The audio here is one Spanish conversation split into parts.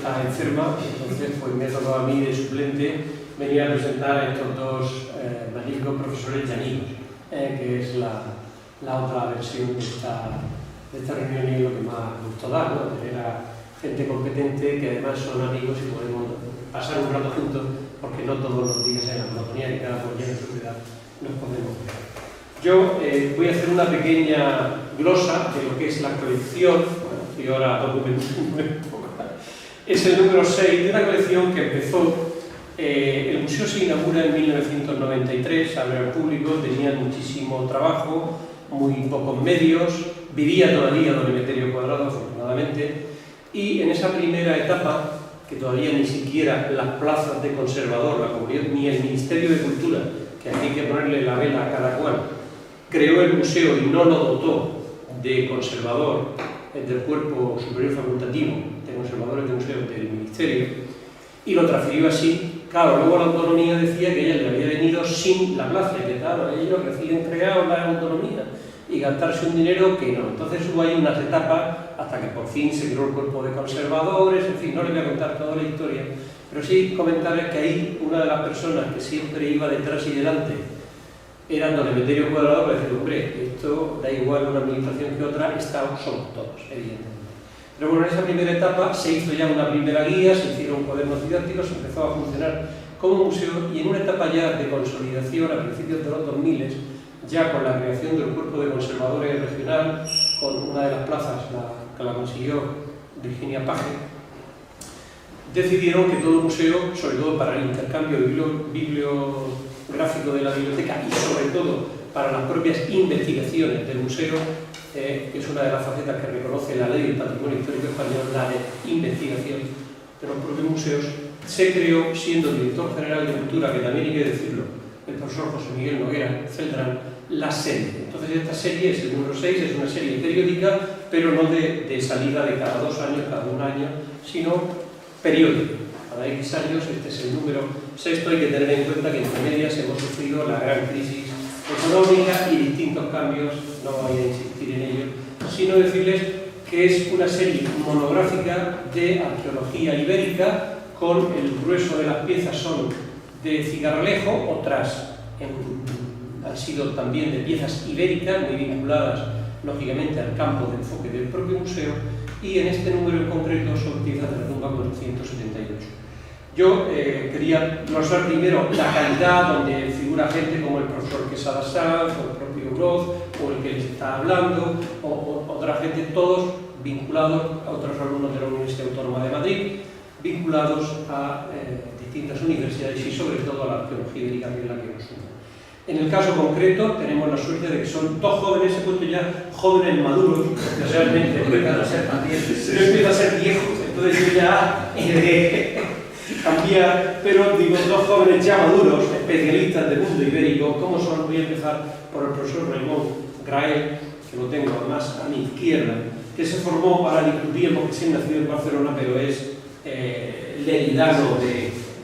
está enferma, entonces pues me ha tocado a mí de suplente venir a presentar a estos dos magníficos profesores llanicos, que es la otra versión de esta reunión, y es lo que más gustó dar, ¿no? Tener a gente competente que además son amigos y podemos pasar un rato juntos, porque no todos los días en la monotonía que cada cual en su ciudad nos podemos ver. Yo voy a hacer una pequeña glosa de lo que es la colección, y ahora documento un poco. Es el número 6 de una colección que empezó. El museo se inaugura en 1993, se abre al público, tenía muchísimo trabajo, muy pocos medios, vivía todavía don Emeterio Cuadrado, afortunadamente, y en esa primera etapa, que todavía ni siquiera las plazas de conservador, la comunidad, ni el Ministerio de Cultura, que aquí hay que ponerle la vela a cada cual, creó el museo y no lo dotó de conservador del Cuerpo Superior Facultativo de Conservadores de Museos del Ministerio, y lo transfirió así. Claro, luego la autonomía decía que ella le había venido sin la plaza, y que claro, ellos recién creado la autonomía y gastarse un dinero que no. Entonces hubo ahí unas etapas hasta que por fin se creó el cuerpo de conservadores, en fin, no les voy a contar toda la historia, pero sí comentarles que ahí una de las personas que siempre iba detrás y delante era don Emeterio Cuadrado, para decir, hombre, esto da igual una administración que otra, somos todos, evidentemente. Pero bueno, en esa primera etapa se hizo ya una primera guía, se hicieron cuadernos didácticos, empezó a funcionar como museo, y en una etapa ya de consolidación a principios de los 2000, ya con la creación del Cuerpo de Conservadores Regional, con una de las plazas que la consiguió Virginia Page, decidieron que todo museo, sobre todo para el intercambio bibliográfico de la biblioteca y sobre todo para las propias investigaciones del museo, que es una de las facetas que reconoce la Ley del Patrimonio Histórico Español, la de investigación de los propios museos, se creó, siendo director general de Cultura, que también hay que decirlo, el profesor José Miguel Noguera Celdrán, la serie. Entonces esta serie es el número 6, es una serie periódica, pero no de salida de cada 2 años, cada 1 año, sino periódica. Cada X años, este es el número 6. Hay que tener en cuenta que entre medias hemos sufrido la gran crisis económica y distintos cambios, no voy a insistir en ello, sino decirles que es una serie monográfica de arqueología ibérica, con el grueso de las piezas son de cigarralejo, otras han sido también de piezas ibéricas, muy vinculadas lógicamente al campo de enfoque del propio museo, y en este número en concreto son piezas de la tumba 478. Yo quería glosar primero la calidad, donde figura gente como el profesor Quesada Sanz, o el propio Broz, o el que les está hablando, o otra gente, todos vinculados a otros alumnos de la Universidad Autónoma de Madrid, vinculados a distintas universidades y sobre todo a la arqueología ibérica, que es la que nos une. En el caso concreto tenemos la suerte de que son 2 jóvenes, he puesto ya jóvenes maduros, que realmente empiezan a ser también, yo empiezo a ser viejos, entonces yo ya cambiar, pero digo, 2 jóvenes ya maduros, especialistas del mundo ibérico, como son. Voy a empezar por el profesor Raymond Grael, que lo tengo además a mi izquierda, que se formó para discutir, porque sí nacido en Barcelona, pero es leridano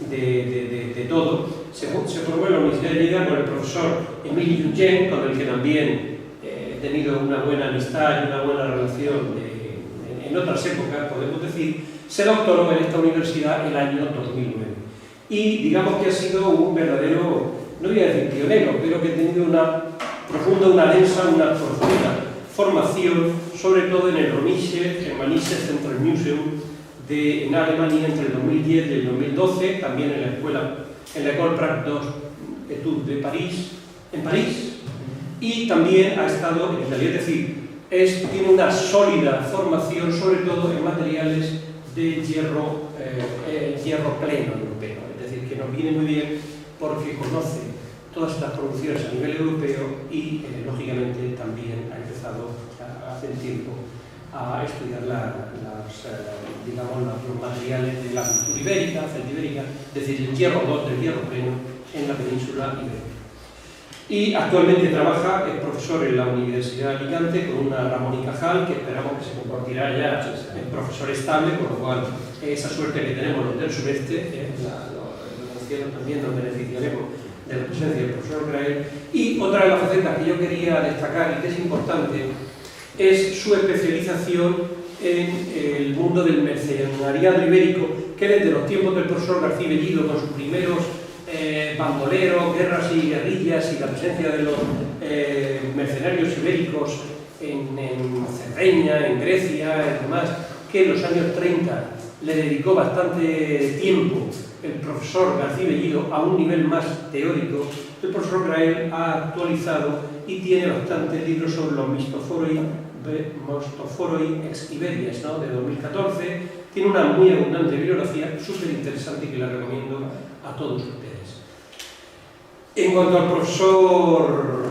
de todo. Se formó en la Universidad de Lleida con el profesor Emili Llugent, con el que también he tenido una buena amistad y una buena relación en otras épocas, podemos decir. Se doctoró en esta universidad el año 2009. Y digamos que ha sido un verdadero, no voy a decir pionero, pero que ha tenido una profunda, una densa, una profunda formación, sobre todo en el Germanische Central Museum en Alemania entre el 2010 y el 2012, también en la escuela, en la École Pratt d'Études de París, en París, y también ha estado en Italia, es decir, tiene una sólida formación, sobre todo en materiales de hierro pleno europeo, es decir, que nos viene muy bien porque conoce todas estas producciones a nivel europeo y, lógicamente, también ha empezado hace tiempo a estudiar los materiales de la cultura ibérica, celtibérica, es decir, el hierro 2 del hierro pleno en la península ibérica. Y actualmente trabaja, es profesor en la Universidad de Alicante con una Ramón y Cajal, que esperamos que se convertirá ya en profesor estable, con lo cual esa suerte que tenemos los del sureste, los ancianos también nos beneficiaremos de la presencia del profesor Grael. Y otra de las facetas que yo quería destacar y que es importante es su especialización en el mundo del mercenariado ibérico, que desde los tiempos del profesor García Bellido, con sus primeros bandoleros, guerras y guerrillas y la presencia de los mercenarios ibéricos en Cerdeña, en Grecia y demás, que en los años 30 le dedicó bastante tiempo el profesor García Bellido a un nivel más teórico. El profesor Grael ha actualizado y tiene bastantes libros sobre los Mistophoroi ex Iberias, ¿no?, de 2014. Tiene una muy abundante bibliografía, súper interesante, y que la recomiendo a todos ustedes. En cuanto al profesor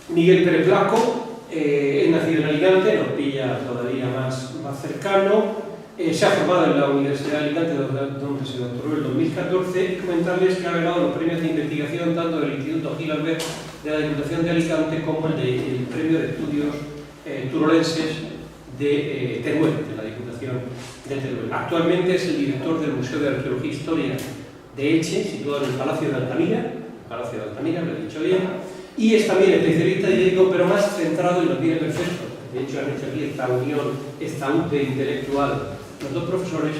Miguel Pérez Blasco, es nacido en Alicante, nos pilla todavía más cercano. Se ha formado en la Universidad de Alicante, donde se doctoró en el 2014, y comentarles que ha ganado los premios de investigación tanto del Instituto Gil Albert de la Diputación de Alicante como el Premio de Estudios Turolenses de Teruel, de la Diputación de Teruel. Actualmente es el director del Museo de Arqueología e Historia de Elche, situado en el Palacio de Altamira, lo he dicho bien, y es también especialista ibérico, pero más centrado, y lo tiene perfecto. De hecho, han hecho aquí esta unión, esta UTE intelectual, los dos profesores,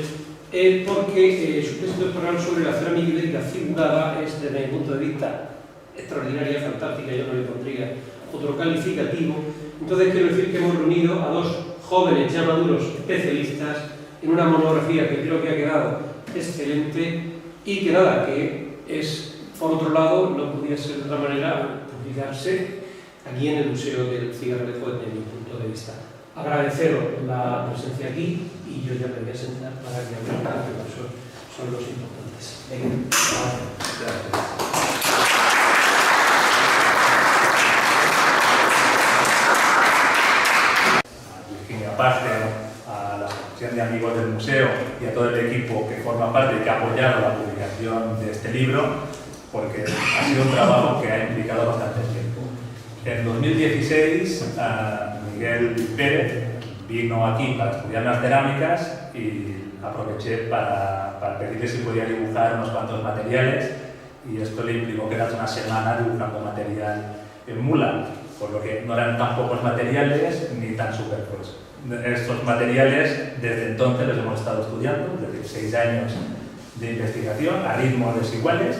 porque su tesis doctoral sobre la cerámica ibérica figurada es, desde mi punto de vista, extraordinaria, fantástica. Yo no le pondría otro calificativo. Entonces, quiero decir que hemos reunido a dos jóvenes ya maduros especialistas en una monografía que creo que ha quedado excelente y que nada, que es, por otro lado, no podía ser de otra manera publicarse aquí en el Museo del Cigarrejo, desde mi punto de vista. Agradeceros la presencia aquí y yo ya me voy a sentar para que hablemos, que esos son los importantes. Venga. Gracias. Aparte a la Asociación de Amigos del Museo y a todo el equipo que forma parte y que ha apoyado la publicación de este libro, porque ha sido un trabajo que ha implicado bastante tiempo. En 2016, Miguel Pérez vino aquí para estudiar las cerámicas y aproveché para pedirle si podía dibujar unos cuantos materiales, y esto le implicó quedarse una semana dibujando material en mula, por lo que no eran tan pocos materiales ni tan superfluos. Estos materiales desde entonces los hemos estado estudiando, es decir, 6 años de investigación a ritmos desiguales,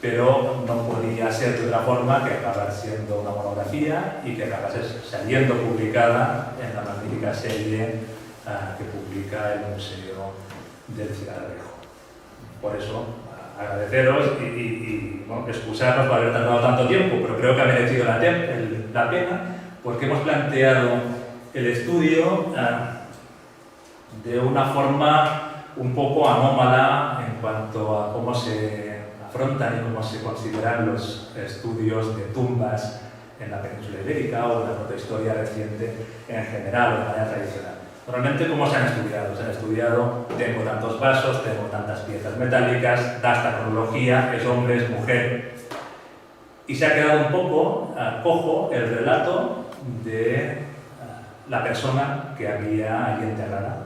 pero no podía ser de otra forma que acabar siendo una monografía y que acabase saliendo publicada en la magnífica serie que publica el Museo del Cigarrejo. Por eso, agradeceros y bueno, excusarnos por haber tardado tanto tiempo, pero creo que ha merecido la pena, porque hemos planteado el estudio de una forma un poco anómala en cuanto a cómo se afrontan y cómo se consideran los estudios de tumbas en la península ibérica o en la protohistoria reciente en general o de manera tradicional. Normalmente, ¿cómo se han estudiado? Se han estudiado, tengo tantos vasos, tengo tantas piezas metálicas, da esta cronología, es hombre, es mujer. Y se ha quedado un poco cojo el relato de la persona que había allí enterrada.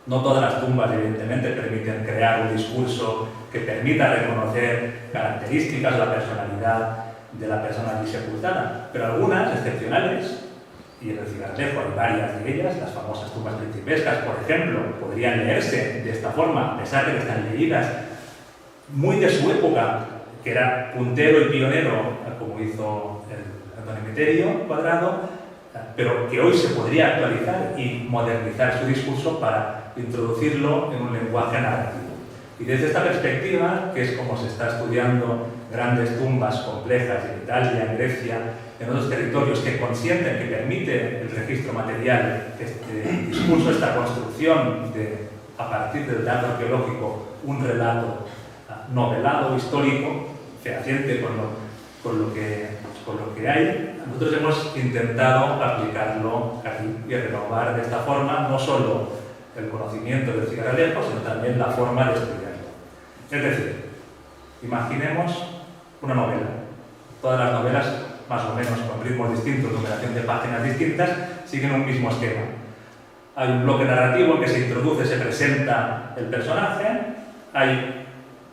No todas las tumbas, evidentemente, permiten crear un discurso que permita reconocer características de la personalidad de la persona allí sepultada, pero algunas, excepcionales, y en el Cigarrejo hay varias de ellas, las famosas tumbas principescas, por ejemplo, podrían leerse de esta forma, a pesar de que están leídas muy de su época, que era puntero y pionero, como hizo el don Emeterio Cuadrado, pero que hoy se podría actualizar y modernizar su discurso para introducirlo en un lenguaje narrativo. Y desde esta perspectiva, que es como se está estudiando grandes tumbas complejas en Italia, en Grecia, en otros territorios que consienten, que permite el registro material, este discurso, esta construcción de, a partir del dato arqueológico, un relato novelado, histórico, fehaciente con lo que hay, nosotros hemos intentado aplicarlo aquí y renovar de esta forma no solo el conocimiento del cigarrejo, sino también la forma de estudiarlo. Es decir, imaginemos una novela. Todas las novelas, más o menos con ritmos distintos, numeración de páginas distintas, siguen un mismo esquema. Hay un bloque narrativo en que se introduce, se presenta el personaje, hay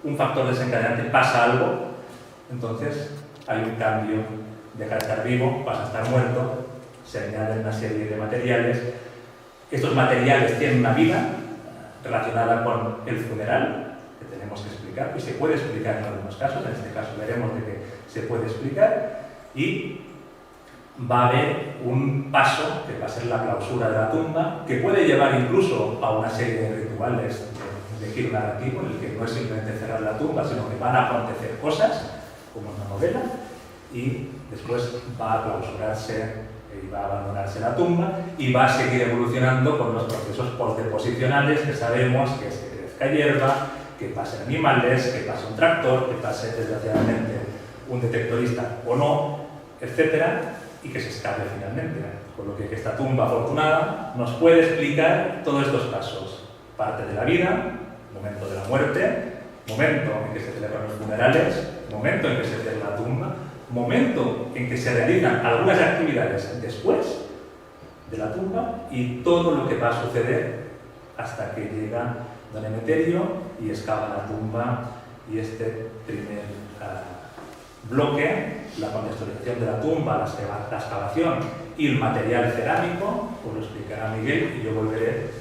un factor desencadenante, pasa algo, entonces hay un cambio, deja de estar vivo, pasa a estar muerto, se añaden una serie de materiales Estos materiales tienen una vida relacionada con el funeral, que tenemos que explicar, y se puede explicar en algunos casos, en este caso veremos de que se puede explicar, y va a haber un paso que va a ser la clausura de la tumba, que puede llevar incluso a una serie de rituales de giro narrativo, en el que no es simplemente cerrar la tumba, sino que van a acontecer cosas, como en una novela, y después va a clausurarse y va a abandonarse la tumba y va a seguir evolucionando con los procesos postdeposicionales que sabemos que es que crezca hierba, que pasen animales, que pase un tractor, que pase desgraciadamente un detectorista o no, etcétera, y que se escape finalmente. Con lo que esta tumba afortunada nos puede explicar todos estos pasos. Parte de la vida, momento de la muerte, momento en que se celebran los funerales, momento en que se cierra la tumba, momento en que se realizan algunas actividades después de la tumba y todo lo que va a suceder hasta que llega don Emeterio y excava la tumba. Y este primer bloque, la contextualización de la tumba, la excavación y el material cerámico, pues lo explicará Miguel y yo volveré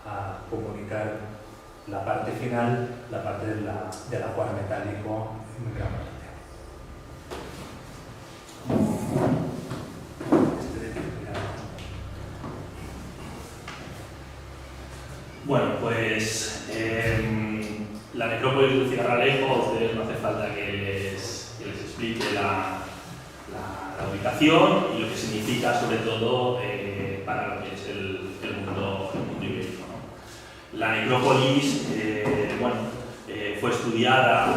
a comunicar la parte final, la parte del ajuar metálico en gran parte. Bueno, pues la necrópolis de Cigarralejo, a ustedes no hace falta que les explique la ubicación y lo que significa, sobre todo, para lo que es el mundo ibérico, ¿no? La necrópolis fue estudiada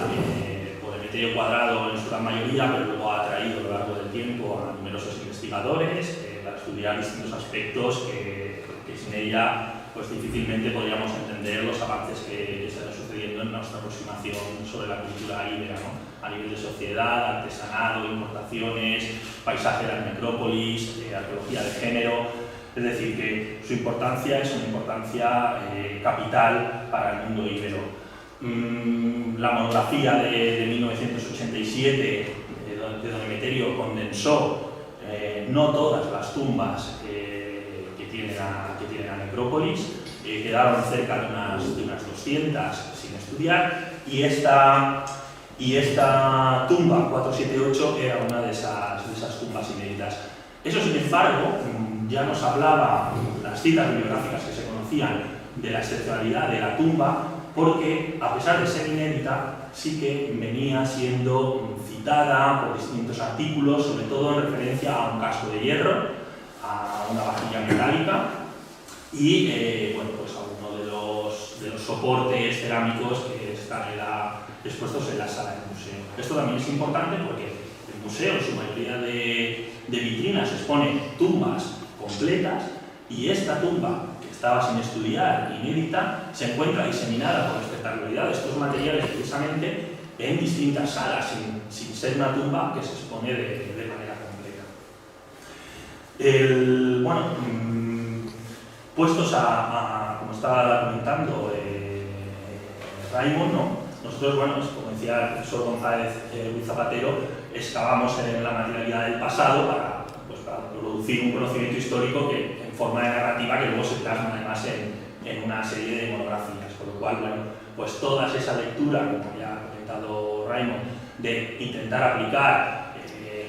por Emeterio Cuadrado en su gran mayoría, pero luego ha atraído a lo largo del tiempo a numerosos investigadores para estudiar distintos aspectos que sin ella pues difícilmente podríamos entender los avances que están sucediendo en nuestra aproximación sobre la cultura íbera, ¿no? A nivel de sociedad, artesanado, importaciones, paisaje de la necrópolis, arqueología de género. Es decir, que su importancia es una importancia capital para el mundo íbero. La monografía de 1987 de don Emeterio condensó no todas las tumbas que tiene la necrópolis, quedaron cerca de unas 200 sin estudiar, y esta tumba 478 era una de esas tumbas inéditas. Eso, sin embargo, ya nos hablaba las citas bibliográficas que se conocían de la excepcionalidad de la tumba, porque a pesar de ser inédita, sí que venía siendo citada por distintos artículos, sobre todo en referencia a un casco de hierro, a una vajilla metálica y pues a uno de los soportes cerámicos que están expuestos en la sala del museo. Esto también es importante porque el museo, en su mayoría de vitrinas, expone tumbas completas, y esta tumba, que estaba sin estudiar, inédita, se encuentra diseminada con espectacularidad de estos materiales precisamente en distintas salas, sin ser una tumba que se expone de manera completa. Puestos como estaba comentando Raimon, ¿no? Nosotros, como decía el profesor González Luis Zapatero, excavamos en la materialidad del pasado para producir un conocimiento histórico que, en forma de narrativa, que luego se plasma además en una serie de monografías. Con lo cual, pues toda esa lectura, como ya ha comentado Raimon, de intentar aplicar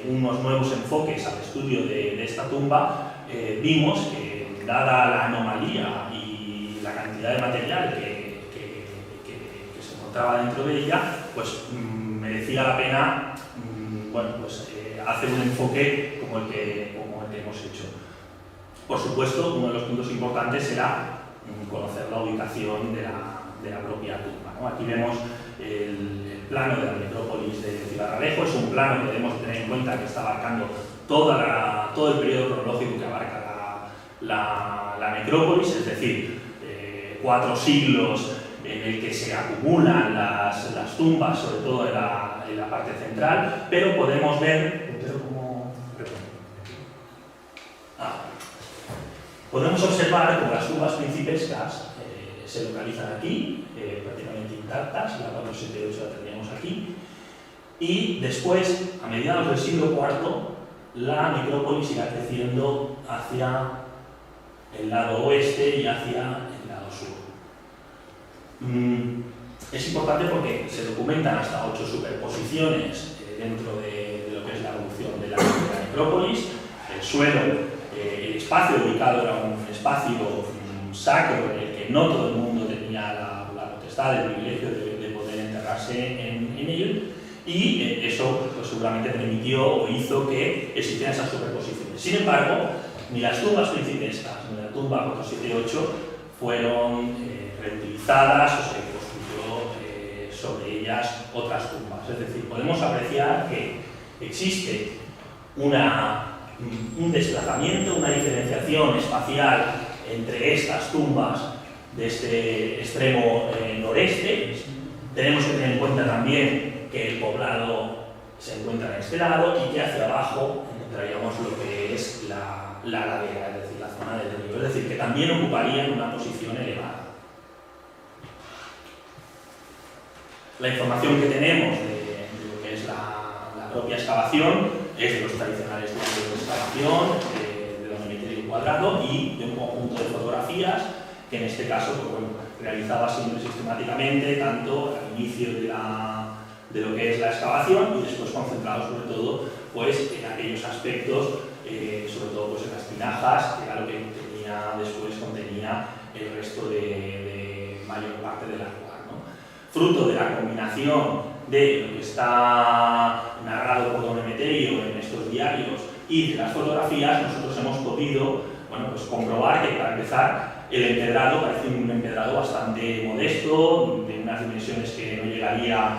unos nuevos enfoques al estudio de esta tumba, vimos que, dada la anomalía y la cantidad de material que se encontraba dentro de ella, pues merecía la pena hacer un enfoque como el que hemos hecho. Por supuesto, uno de los puntos importantes era conocer la ubicación de la propia tumba, ¿no? Aquí vemos el plano de la necrópolis de Cigarralejo. Es un plano que debemos tener en cuenta que está abarcando todo el periodo cronológico que abarca la necrópolis, es decir, 4 siglos en el que se acumulan las tumbas, sobre todo en la parte central, pero podemos ver podemos observar como las tumbas principescas se localizan aquí, prácticamente intactas. La 478 la tendríamos aquí, y después, a mediados del siglo IV, la necrópolis irá creciendo hacia el lado oeste y hacia el lado sur. Es importante porque se documentan hasta 8 superposiciones dentro de lo que es la evolución de la necrópolis. El suelo, el espacio ubicado era un espacio sacro en el que no todo el mundo tenía la potestad, el privilegio de poder enterrarse en él, y eso pues, seguramente permitió o hizo que existieran esas superposiciones. Sin embargo, ni las tumbas principescas ni la tumba 478 fueron reutilizadas o se construyó sobre ellas otras tumbas. Es decir, podemos apreciar que existe un desplazamiento, una diferenciación espacial entre estas tumbas de este extremo noreste. Tenemos que tener en cuenta también que el poblado se encuentra en este lado y que hacia abajo encontraríamos lo que es la ladera, es decir, la zona del río. Es decir, que también ocuparían una posición elevada. La información que tenemos de lo que es la propia excavación es de los tradicionales estudios de excavación, de don Emeterio Cuadrado y de un conjunto de fotografías que en este caso pues, bueno, realizaba siempre sistemáticamente, tanto al inicio de lo que es la excavación y después concentrado sobre todo pues, en aquellos aspectos, sobre todo pues, en las tinajas, que era lo que contenía el resto de mayor parte del ajuar, ¿no? Fruto de la combinación de lo que está narrado por don Emeterio en estos diarios y de las fotografías, nosotros hemos podido pues comprobar que, para empezar, el empedrado parece un empedrado bastante modesto, de unas dimensiones que no llegaría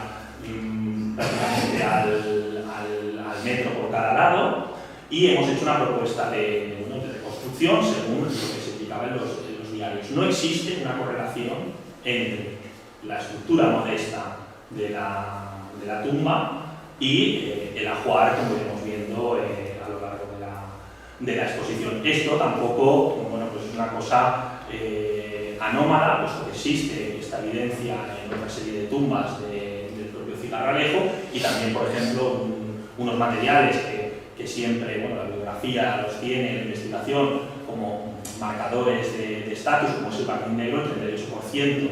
prácticamente al metro por cada lado, y hemos hecho una propuesta de reconstrucción según lo que se indicaba en los diarios. No existe una correlación entre la estructura modesta de la tumba y el ajuar, como iremos viendo a lo largo de la exposición. Esto tampoco pues es una cosa anómala, puesto que existe esta evidencia en otra serie de tumbas del propio Cigarralejo, y también, por ejemplo, unos materiales que siempre la bibliografía los tiene, la investigación, como marcadores de estatus, como es el barniz negro. El 38%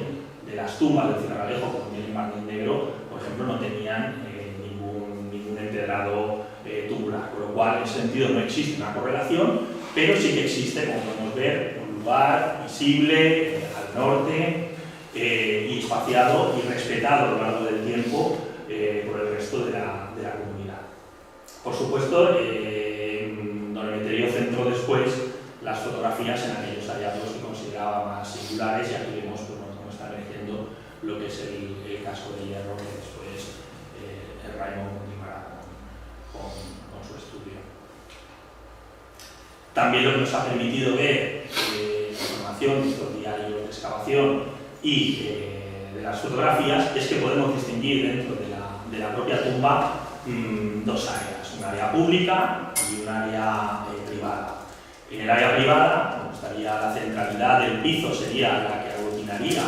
de las tumbas del Cigarralejo con el barniz negro, por ejemplo, no tenían ningún empedrado tubular, con lo cual en ese sentido no existe una correlación, pero sí que existe, como podemos ver, un lugar visible al norte y espaciado y respetado a lo largo del tiempo por el resto de la comunidad. Por supuesto, don Emeterio centró después las fotografías en aquellos hallazgos que consideraba más singulares, y aquí vemos cómo está emergiendo lo que es el casco de hierro, que después el Raimon continuará con su estudio. También lo que nos ha permitido ver la información de estos diarios de excavación y de las fotografías es que podemos distinguir dentro de la propia tumba dos áreas, un área pública y un área privada. En el área privada estaría la centralidad del piso, sería la que aglutinaría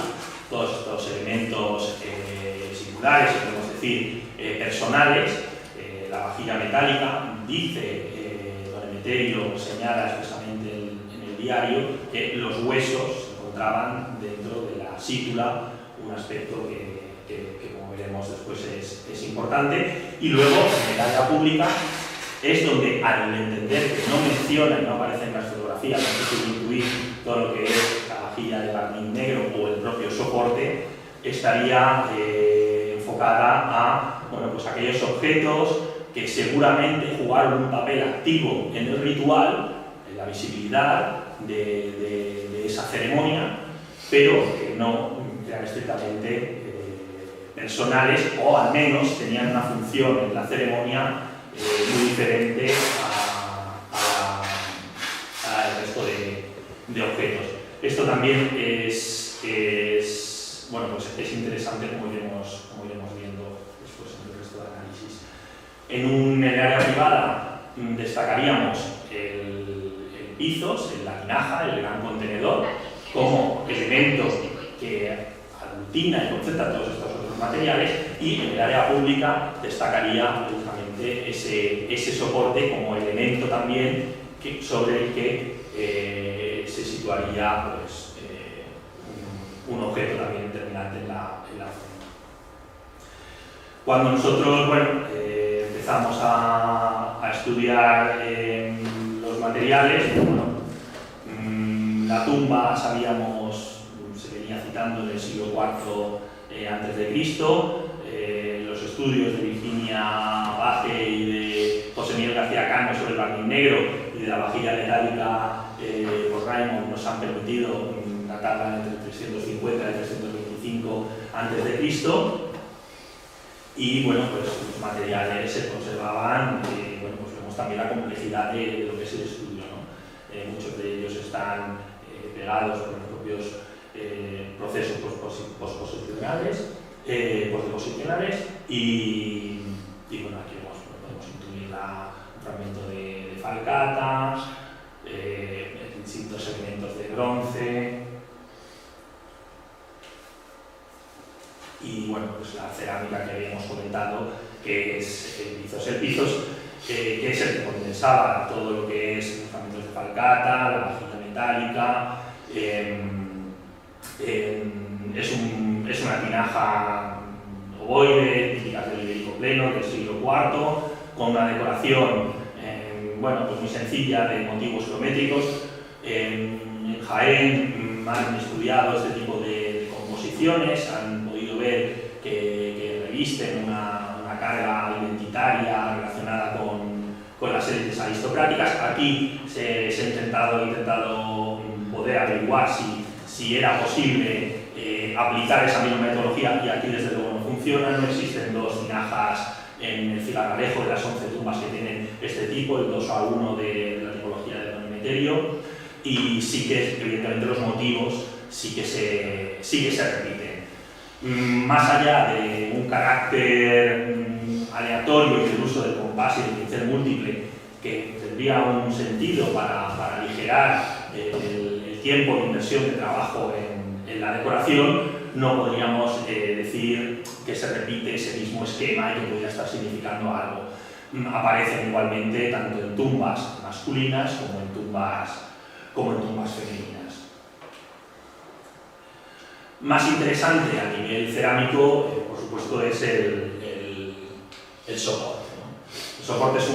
todos estos elementos singulares, podemos decir personales. La vajilla metálica, dice don Emeterio, señala expresamente en el diario que los huesos se encontraban dentro de la sítula, un aspecto que como veremos después es importante. Y luego en el área pública es donde, al entender que no menciona y no aparece en las fotografías, no se puede intuir todo lo que es la vajilla de barniz negro o el propio soporte, estaría enfocada a pues aquellos objetos que seguramente jugaron un papel activo en el ritual, en la visibilidad de esa ceremonia, pero que no eran estrictamente personales, o al menos tenían una función en la ceremonia muy diferente al resto de objetos. Esto también es interesante, como iremos viendo después en el resto del análisis. En el área privada destacaríamos el pizos, la tinaja, el gran contenedor, como elemento que aglutina y concentra todos estos otros materiales, y en el área pública destacaría justamente ese soporte como elemento también sobre el que se situaría pues, un objeto también determinante en la zona. Cuando nosotros empezamos a estudiar los materiales, la tumba, sabíamos, se venía citando del siglo IV antes de Cristo, los estudios de Virginia Baje y de José Miguel García Cano sobre el barniz negro y de la vajilla metálica por Raymond nos han permitido datarla entre 350 y 325 antes de Cristo. Y pues los materiales se conservaban, pues vemos también la complejidad de lo que es el estudio, ¿no? Muchos de ellos están pegados por los propios procesos postposicionales, y aquí podemos incluir un fragmento de falcata, distintos segmentos de bronce. Y pues la cerámica que habíamos comentado, que es el Pizos, que es el que condensaba todo lo que es los fragmentos de falcata, la vajilla metálica. Es una tinaja ovoide, típica del Ibérico Pleno, del siglo IV, con una decoración pues muy sencilla de motivos geométricos. En Jaén han estudiado este tipo de composiciones, han podido ver que revisten una carga identitaria relacionada con las élites aristocráticas. Aquí se ha intentado poder averiguar si era posible aplicar esa misma metodología, y aquí desde luego no funciona. No existen dos tinajas en el cigarralejo de las 11 tumbas que tienen este tipo, el 2:1 de la tipología de Don Emeterio, y sí que evidentemente los motivos sí que se repiten. Más allá de un carácter aleatorio y del uso del compás y del pincel múltiple, que tendría un sentido para aligerar el tiempo de inversión de trabajo en la decoración, no podríamos decir que se repite ese mismo esquema y que podría estar significando algo. Aparecen igualmente tanto en tumbas masculinas como en tumbas femeninas. Más interesante a nivel cerámico, por supuesto, es el soporte, ¿no? El soporte es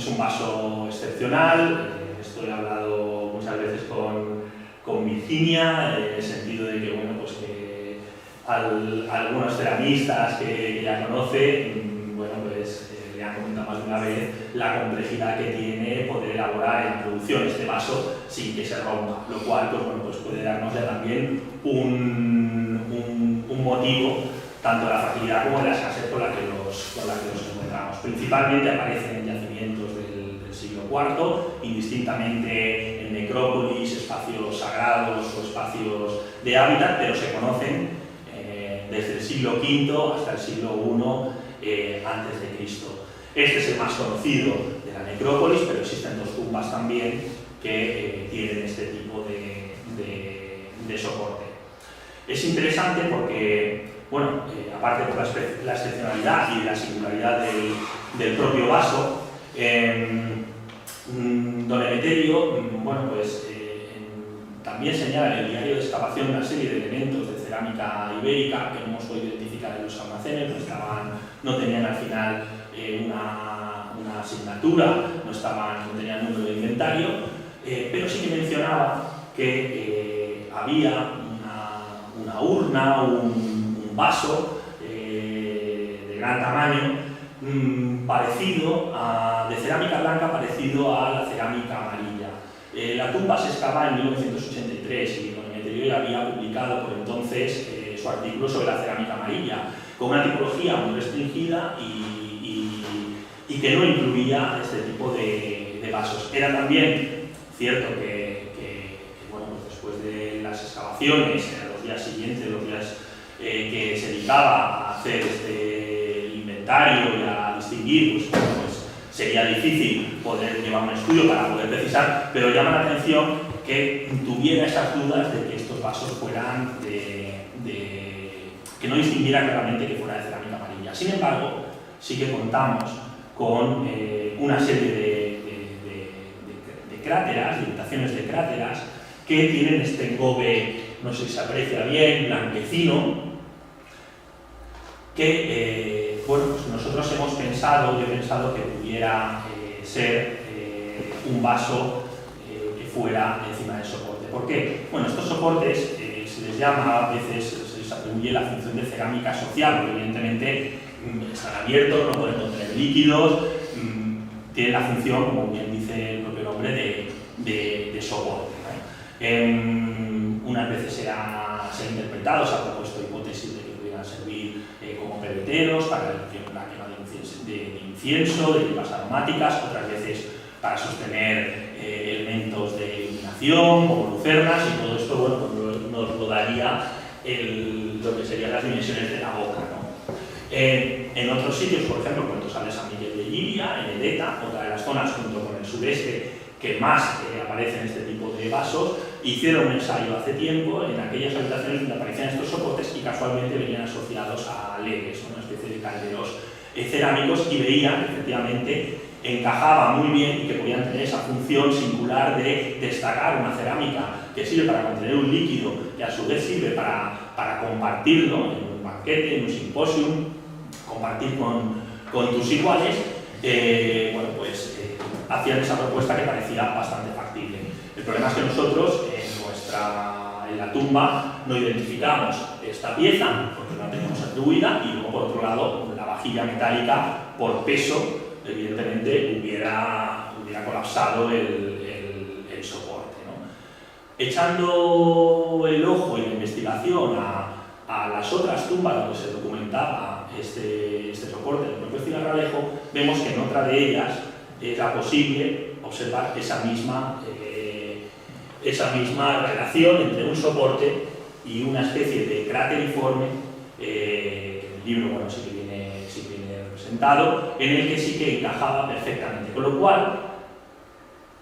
un vaso excepcional. Esto he hablado muchas veces con Virginia, en el sentido de que, que algunos ceramistas que ya conoce, le han comentado más de una vez la complejidad que tiene poder elaborar en la producción este vaso sin que se rompa, lo cual puede darnos ya también un motivo tanto de la facilidad como de la escasez con la que los encontramos. Principalmente aparecen en yacimientos del siglo IV, indistintamente en necrópolis, espacios sagrados o espacios de hábitat, pero se conocen desde el siglo V hasta el siglo I antes de Cristo. Este es el más conocido de la necrópolis, pero existen dos tumbas también que tienen este tipo de soporte. Es interesante porque, aparte por la excepcionalidad y la singularidad del propio vaso, Don Emeterio también señala en el diario de excavación una serie de elementos de cerámica ibérica que no hemos podido identificar en los almacenes, no tenían al final una asignatura, no tenían número de inventario, pero sí que mencionaba que había una urna, un vaso de gran tamaño, de cerámica blanca parecido a la cerámica amarilla. La tumba se excava en 1983 y Don Emeterio ya había publicado por entonces su artículo sobre la cerámica amarilla, con una tipología muy restringida y que no incluía este tipo de vasos. Era también cierto que después de las excavaciones, en los días siguientes, los días que se dedicaba a hacer este inventario y a distinguir, sería difícil poder llevar un estudio para poder precisar, pero llama la atención que tuviera esas dudas de que estos vasos fueran que no distinguiera claramente que fuera de cerámica amarilla. Sin embargo, sí que contamos con una serie de cráteras, de imitaciones de cráteras, que tienen este engobe, no sé si se aprecia bien, blanquecino, que bueno, pues nosotros hemos pensado, yo he pensado que pudiera ser un vaso que fuera encima del soporte. ¿Por qué? Bueno, estos soportes se les llama, a veces se les atribuye la función de cerámica social, porque evidentemente están abiertos, no pueden contener líquidos, tienen la función, como bien dice el propio nombre, de soporte, ¿no? Unas veces se ha interpretado, se ha propuesto hipótesis de que pudieran servir como pebreteros para la quema de incienso, de hierbas aromáticas, otras veces para sostener elementos de iluminación, como lucernas, y todo esto, bueno, pues nos lo daría lo que serían las dimensiones de la boca, ¿no? En otros sitios, por ejemplo, cuando sale San Miguel de Lliria, en Edeta, otra de las zonas junto con el sureste que más aparecen este tipo de vasos, hicieron un ensayo hace tiempo en aquellas habitaciones donde aparecían estos soportes y casualmente venían asociados a legues, una especie de calderos cerámicos, y veían que efectivamente encajaba muy bien y que podían tener esa función singular de destacar una cerámica que sirve para contener un líquido y a su vez sirve para compartirlo en un banquete, en un simposium, compartir con tus iguales. Bueno, pues hacían esa propuesta que parecía bastante factible. El problema es que nosotros en la tumba no identificamos esta pieza porque no la tenemos atribuida, y luego por otro lado la vajilla metálica por peso evidentemente hubiera colapsado el soporte, ¿no? Echando el ojo y la investigación a las otras tumbas donde se documentaba este soporte del propio Cigarralejo, vemos que en otra de ellas era posible observar esa misma relación entre un soporte y una especie de cráteriforme, en el libro, bueno, sí que viene representado, en el que sí que encajaba perfectamente. Con lo cual,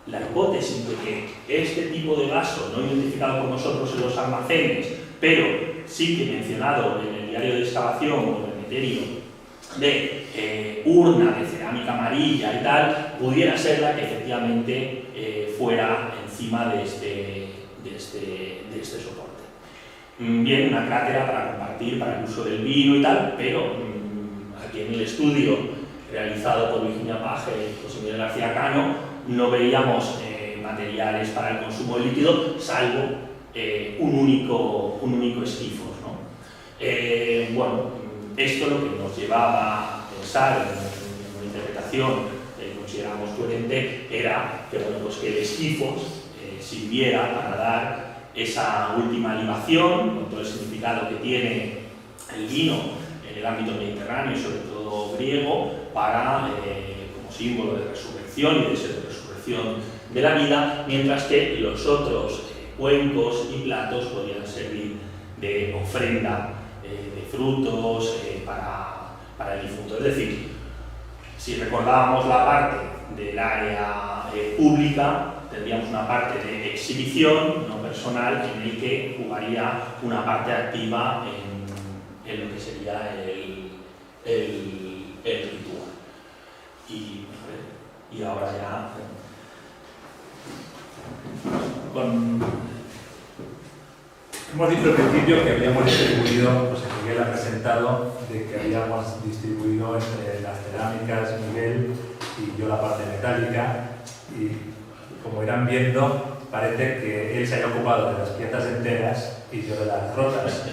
la hipótesis de que este tipo de vaso, no identificado por nosotros en los almacenes, pero sí que mencionado en el diario de excavación o en el criterio de urna de cerámica amarilla y tal, pudiera ser la que efectivamente fuera encima de este soporte. Bien, una crátera para compartir, para el uso del vino y tal, pero aquí en el estudio realizado por Virginia Page y José Miguel García Cano no veíamos materiales para el consumo de líquido, salvo un único esquifo, ¿no? Bueno, esto lo que nos llevaba a pensar en una interpretación que consideramos coherente era que, bueno, pues que el esquifos sirviera para dar esa última libación, con todo el significado que tiene el vino en el ámbito mediterráneo y sobre todo griego, para, como símbolo de resurrección y de resurrección de la vida, mientras que los otros cuencos y platos podían servir de ofrenda de frutos para el difunto. Es decir, si recordábamos la parte del área pública, tendríamos una parte de exhibición no personal en el que jugaría una parte activa en lo que sería el ritual. Y ahora ya hemos dicho al principio que habíamos distribuido, pues Miguel ha presentado, de que habíamos distribuido entre las cerámicas, Miguel y yo la parte metálica, y como irán viendo, parece que él se haya ocupado de las piezas enteras y yo de las rotas.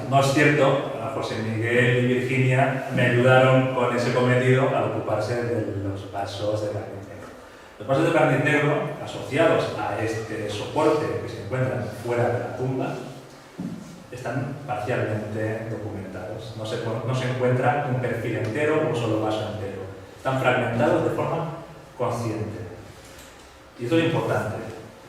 No es cierto, José Miguel y Virginia me ayudaron con ese cometido al ocuparse de los vasos de carnicero. Los vasos de carnicero, asociados a este soporte que se encuentran fuera de la tumba, están parcialmente documentados. No se encuentra un perfil entero o un solo vaso entero. Están fragmentados de forma consciente. Y esto es importante,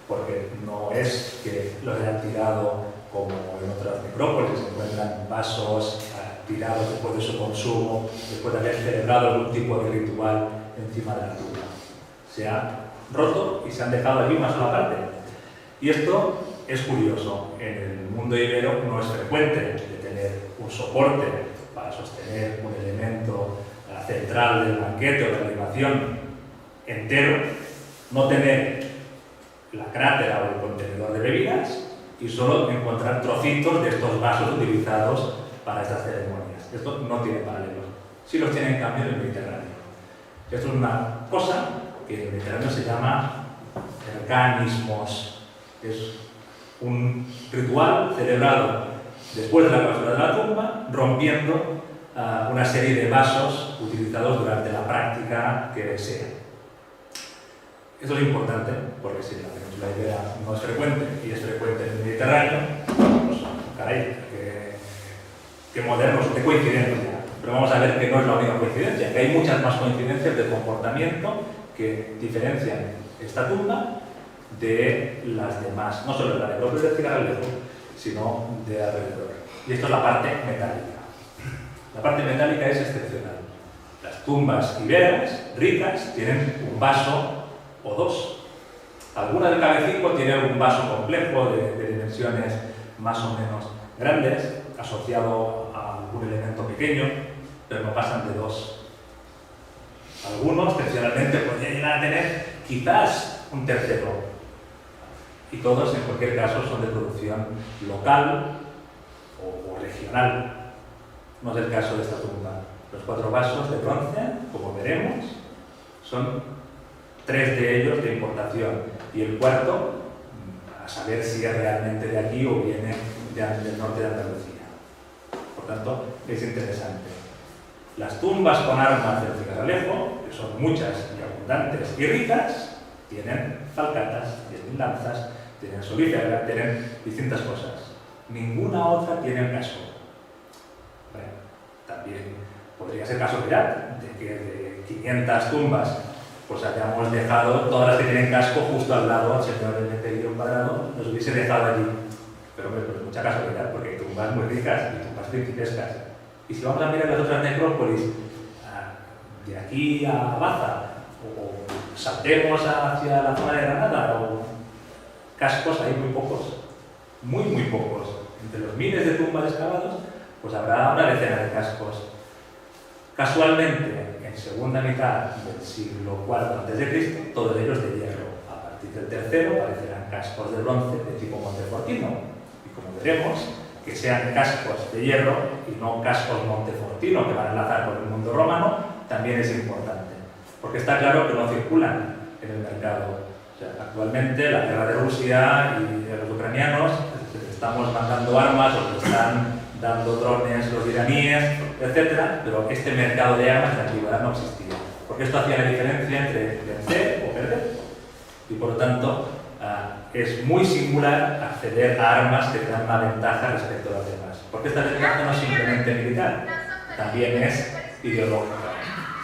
porque no es que los hayan tirado como en otras necrópolis, se encuentran vasos tirados después de su consumo, después de haber celebrado algún tipo de ritual encima de la tumba. Se han roto y se han dejado aquí una sola parte. Y esto es curioso. En el mundo ibero no es frecuente de tener un soporte para sostener un elemento central del banquete o de la libación entero, no tener la crátera o el contenedor de bebidas y solo encontrar trocitos de estos vasos utilizados para estas ceremonias. Esto no tiene paralelo. Sí los tiene en cambio en el Mediterráneo. Esto es una cosa que en el Mediterráneo se llama erganismos. Es un ritual celebrado después de la clausura de la tumba, rompiendo una serie de vasos utilizados durante la práctica que sea. Esto es importante porque si la península ibera no es frecuente y es frecuente en el Mediterráneo, pues caray, qué modernos, qué coincidencia. Pero vamos a ver que no es la única coincidencia, que hay muchas más coincidencias de comportamiento que diferencian esta tumba de las demás, no solo de la de López de Cigarralejo, sino de alrededor. Y esto es la parte metálica. La parte metálica es excepcional. Las tumbas iberas, ricas, tienen un vaso o dos. Alguna del cabecico tiene algún vaso complejo de dimensiones más o menos grandes, asociado a algún elemento pequeño, pero no pasan de dos. Algunos, excepcionalmente, podrían llegar a tener quizás un tercero. Y todos, en cualquier caso, son de producción local o regional. No es el caso de esta tumba. Los 4 vasos de bronce, como veremos, son 3 de ellos de importación. Y el cuarto, a saber si es realmente de aquí o viene del norte de Andalucía. Por tanto, es interesante. Las tumbas con armas del Cigarralejo, que son muchas y abundantes y ricas, tienen falcatas, tienen lanzas, tienen solífera, tienen distintas cosas. Ninguna otra tiene el casco. Bueno, también podría ser casualidad de que de 500 tumbas pues hayamos dejado todas las que tienen casco justo al lado al señor Emeterio Cuadrado, nos hubiese dejado allí. Pero pues mucha casualidad, porque hay tumbas muy ricas y tumbas principescas. Y si vamos a mirar las otras necrópolis, de aquí a Baza, o saltemos hacia la zona de Granada, o cascos hay muy pocos, muy pocos. Entre los miles de tumbas excavados, pues habrá una decena de cascos. Casualmente, en segunda mitad del siglo IV a.C., todos ellos de hierro. A partir del tercero aparecerán cascos de bronce de tipo Montefortino. Y como veremos, que sean cascos de hierro y no cascos Montefortino que van a enlazar con el mundo romano, también es importante. Porque está claro que no circulan en el mercado. O sea, actualmente la guerra de Rusia y de los ucranianos, estamos mandando armas o les están dando drones los iraníes, etc. Pero este mercado de armas en la antigüedad no existía. Porque esto hacía la diferencia entre vencer o perder. Y por lo tanto, es muy singular acceder a armas que te dan una ventaja respecto a las demás. Porque esta ventaja no es simplemente militar, también es ideológica.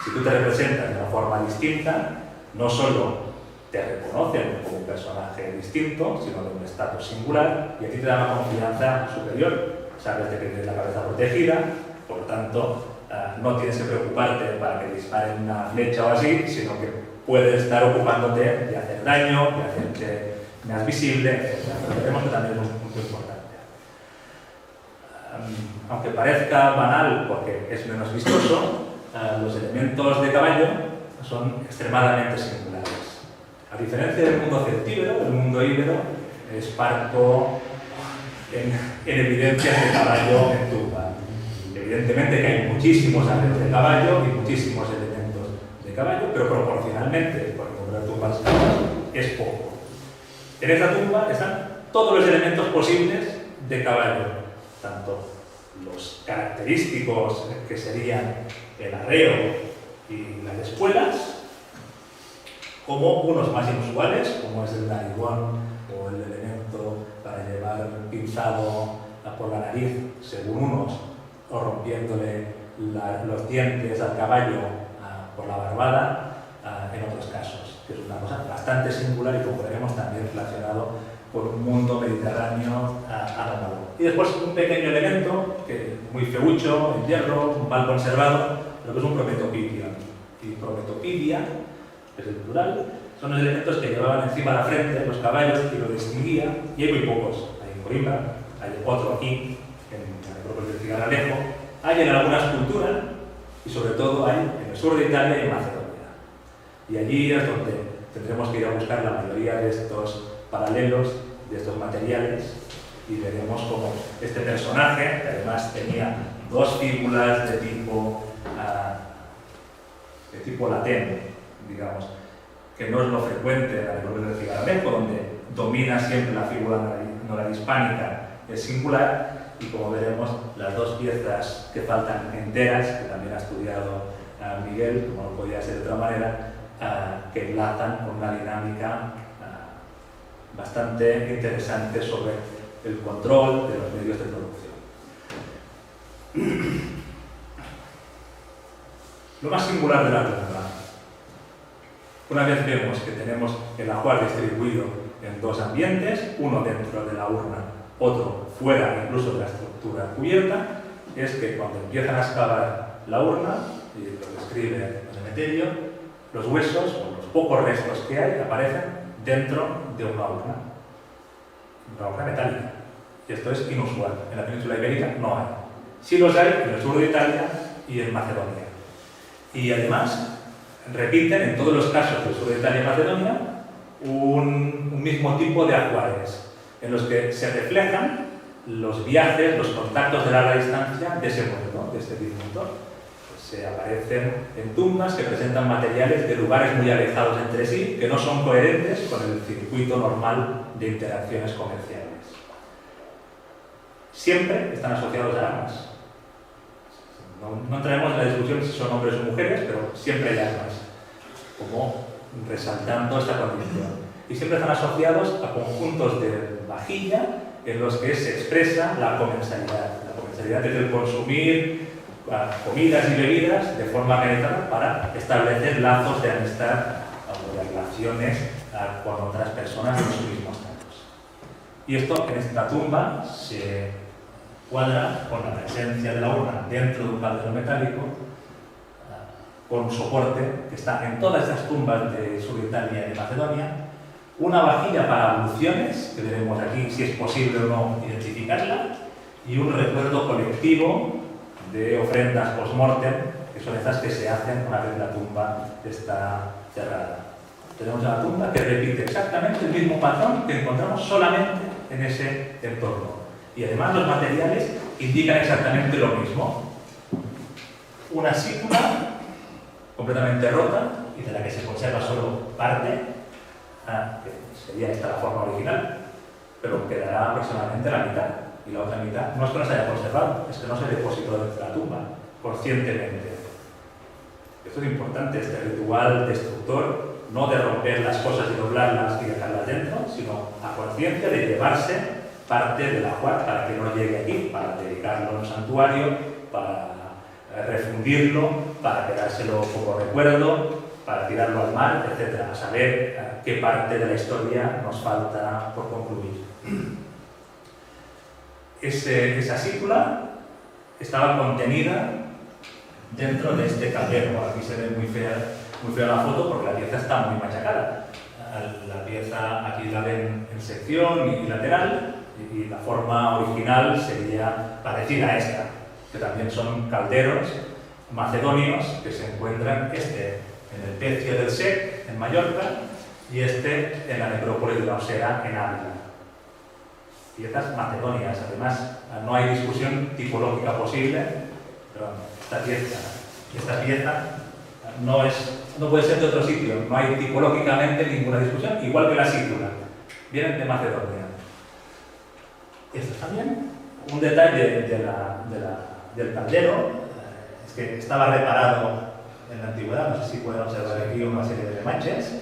Si tú te representas de una forma distinta, no solo te reconocen como un personaje distinto, sino de un estatus singular, y a ti te da una confianza superior. Sabes de que tienes la cabeza protegida, por lo tanto, no tienes que preocuparte para que disparen una flecha o así, sino que puedes estar ocupándote de hacer daño, de hacerte más visible, etc. Pero veremos que también es un punto importante. Aunque parezca banal porque es menos vistoso, los elementos de caballo son extremadamente singulares. A diferencia del mundo celtíbero, el mundo íbero es parco en evidencias de caballo en tumba. Evidentemente que hay muchísimos arreglos de caballo y muchísimos elementos de caballo, pero proporcionalmente, por el número de tumbas es poco. En esta tumba están todos los elementos posibles de caballo, tanto los característicos que serían el arreo y las espuelas, como unos más inusuales, como es el narigón o el elemento para llevar pinzado por la nariz, según unos, o rompiéndole los dientes al caballo por la barbada, en otros casos, que es una cosa bastante singular y, como veremos, también relacionado con un mundo mediterráneo anormal. Y después un pequeño elemento, que muy feucho, en hierro, mal conservado, pero que es un prometopidia. Y prometopidia, que es el plural, son los elementos que llevaban encima de la frente los caballos y lo distinguía, y hay muy pocos. Hay en Coimbra, hay otro aquí, en la necrópolis del Cigarralejo, hay en alguna escultura, y sobre todo hay en el sur de Italia y en Macedonia. Y allí es donde tendremos que ir a buscar la mayoría de estos paralelos de estos materiales y veremos cómo este personaje, que además tenía dos fíbulas de tipo latén, digamos, que no es lo frecuente en la necrópolis de Cigaramejo, donde domina siempre la fíbula norhispánica, es singular, y como veremos, las dos piezas que faltan enteras, que también ha estudiado Miguel, como no podía ser de otra manera, que enlazan con una dinámica bastante interesante sobre el control de los medios de producción. Lo más singular de la tumba, una vez vemos que tenemos el ajuar distribuido en dos ambientes, uno dentro de la urna, otro fuera incluso de la estructura cubierta, es que cuando empiezan a excavar la urna, y lo describe el Emeterio, los huesos o los pocos restos que hay aparecen dentro de una urna metálica. Y esto es inusual. En la península ibérica no hay. Sí los hay en el sur de Italia y en Macedonia. Y además repiten en todos los casos del sur de Italia y Macedonia un mismo tipo de ajuares, en los que se reflejan los viajes, los contactos de larga distancia de ese muerto, de este difunto. Se aparecen en tumbas que presentan materiales de lugares muy alejados entre sí, que no son coherentes con el circuito normal de interacciones comerciales. Siempre están asociados a armas. No entraremos en la discusión si son hombres o mujeres, pero siempre hay armas, como resaltando esta condición. Y siempre están asociados a conjuntos de vajilla en los que se expresa la comensalidad. La comensalidad es el consumir comidas y bebidas de forma organizada para establecer lazos de amistad o de relaciones con otras personas en su mismo estatus. Y esto en esta tumba se cuadra con la presencia de la urna dentro de un caldero metálico con un soporte que está en todas estas tumbas de Sur Italia y de Macedonia, una vajilla para abluciones, que veremos aquí si es posible o no identificarla, y un recuerdo colectivo de ofrendas post-mortem, que son estas que se hacen una vez la tumba está cerrada. Tenemos una tumba que repite exactamente el mismo patrón que encontramos solamente en ese entorno. Y además los materiales indican exactamente lo mismo. Una sícula completamente rota y de la que se conserva solo parte, que sería esta la forma original, pero quedará aproximadamente la mitad. Y la otra mitad no es que no se haya conservado, es que no se depositó dentro de la tumba, conscientemente. Esto es importante, este ritual destructor, no de romper las cosas y doblarlas y dejarlas dentro, sino a conciencia de llevarse parte del ajuar para que no llegue aquí, para dedicarlo a un santuario, para refundirlo, para quedárselo como recuerdo, para tirarlo al mar, etc. A saber qué parte de la historia nos falta por concluir. Esa sícula estaba contenida dentro de este caldero. Aquí se ve muy fea la foto porque la pieza está muy machacada. La pieza aquí la ven en sección y lateral, y la forma original sería parecida a esta, que también son calderos macedonios que se encuentran en el Pecio del Sec, en Mallorca, y en la necrópolis de la Osera, en Ávila. Piezas macedonias, además no hay discusión tipológica posible, pero esta pieza no puede ser de otro sitio, no hay tipológicamente ninguna discusión, igual que la sícula, vienen de Macedonia. Esto también, un detalle del caldero, es que estaba reparado en la antigüedad, no sé si pueden observar aquí una serie de remaches,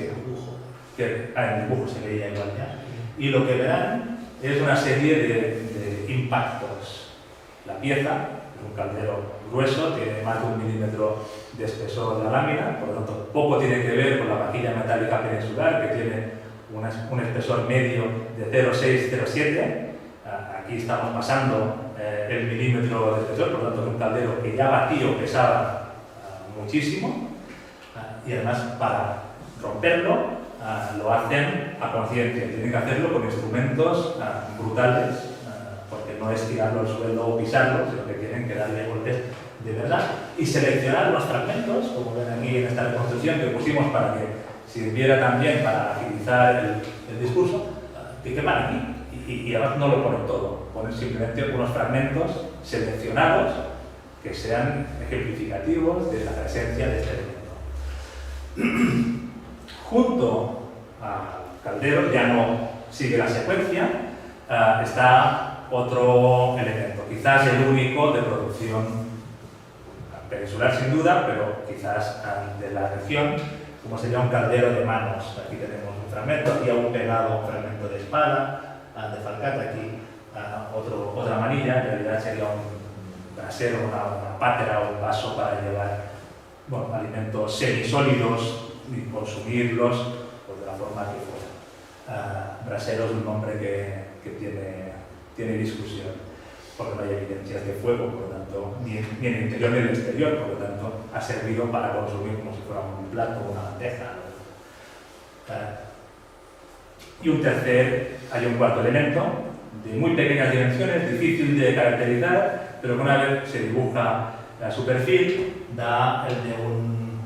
que en el dibujo se veía igual ya, y lo que verán es una serie de impactos. La pieza es un caldero grueso, tiene más de 1 milímetro de espesor de la lámina, por lo tanto poco tiene que ver con la vajilla metálica peninsular, que tiene un espesor medio de 0,6-0,7. Aquí estamos pasando el milímetro de espesor, por lo tanto es un caldero que ya vacío pesaba muchísimo, y además para romperlo lo hacen a conciencia, tienen que hacerlo con instrumentos brutales, porque no es tirarlo al suelo o pisarlo, sino que tienen que darle golpes de verdad y seleccionar los fragmentos, como ven aquí en esta reconstrucción que pusimos para que sirviera también para agilizar el discurso. ¿qué van aquí? Y además no lo ponen todo, ponen simplemente unos fragmentos seleccionados que sean ejemplificativos de la presencia de este elemento. Junto al caldero, ya no sigue la secuencia, está otro elemento, quizás el único de producción peninsular sin duda, pero quizás de la región, como sería un caldero de manos. Aquí tenemos un fragmento, aquí aún pegado un fragmento de espada, de falcata, aquí otra manilla, en realidad sería un brasero, una pátera o un vaso para llevar alimentos semisólidos y consumirlos de la forma que fuera. Brasero es un nombre que tiene discusión, porque no hay evidencias de fuego, por lo tanto, ni en el interior ni en el exterior, por lo tanto, ha servido para consumir como si fuera un plato o una bandeja. Y hay un cuarto elemento, de muy pequeñas dimensiones, difícil de caracterizar, pero que una vez se dibuja su perfil, da el de un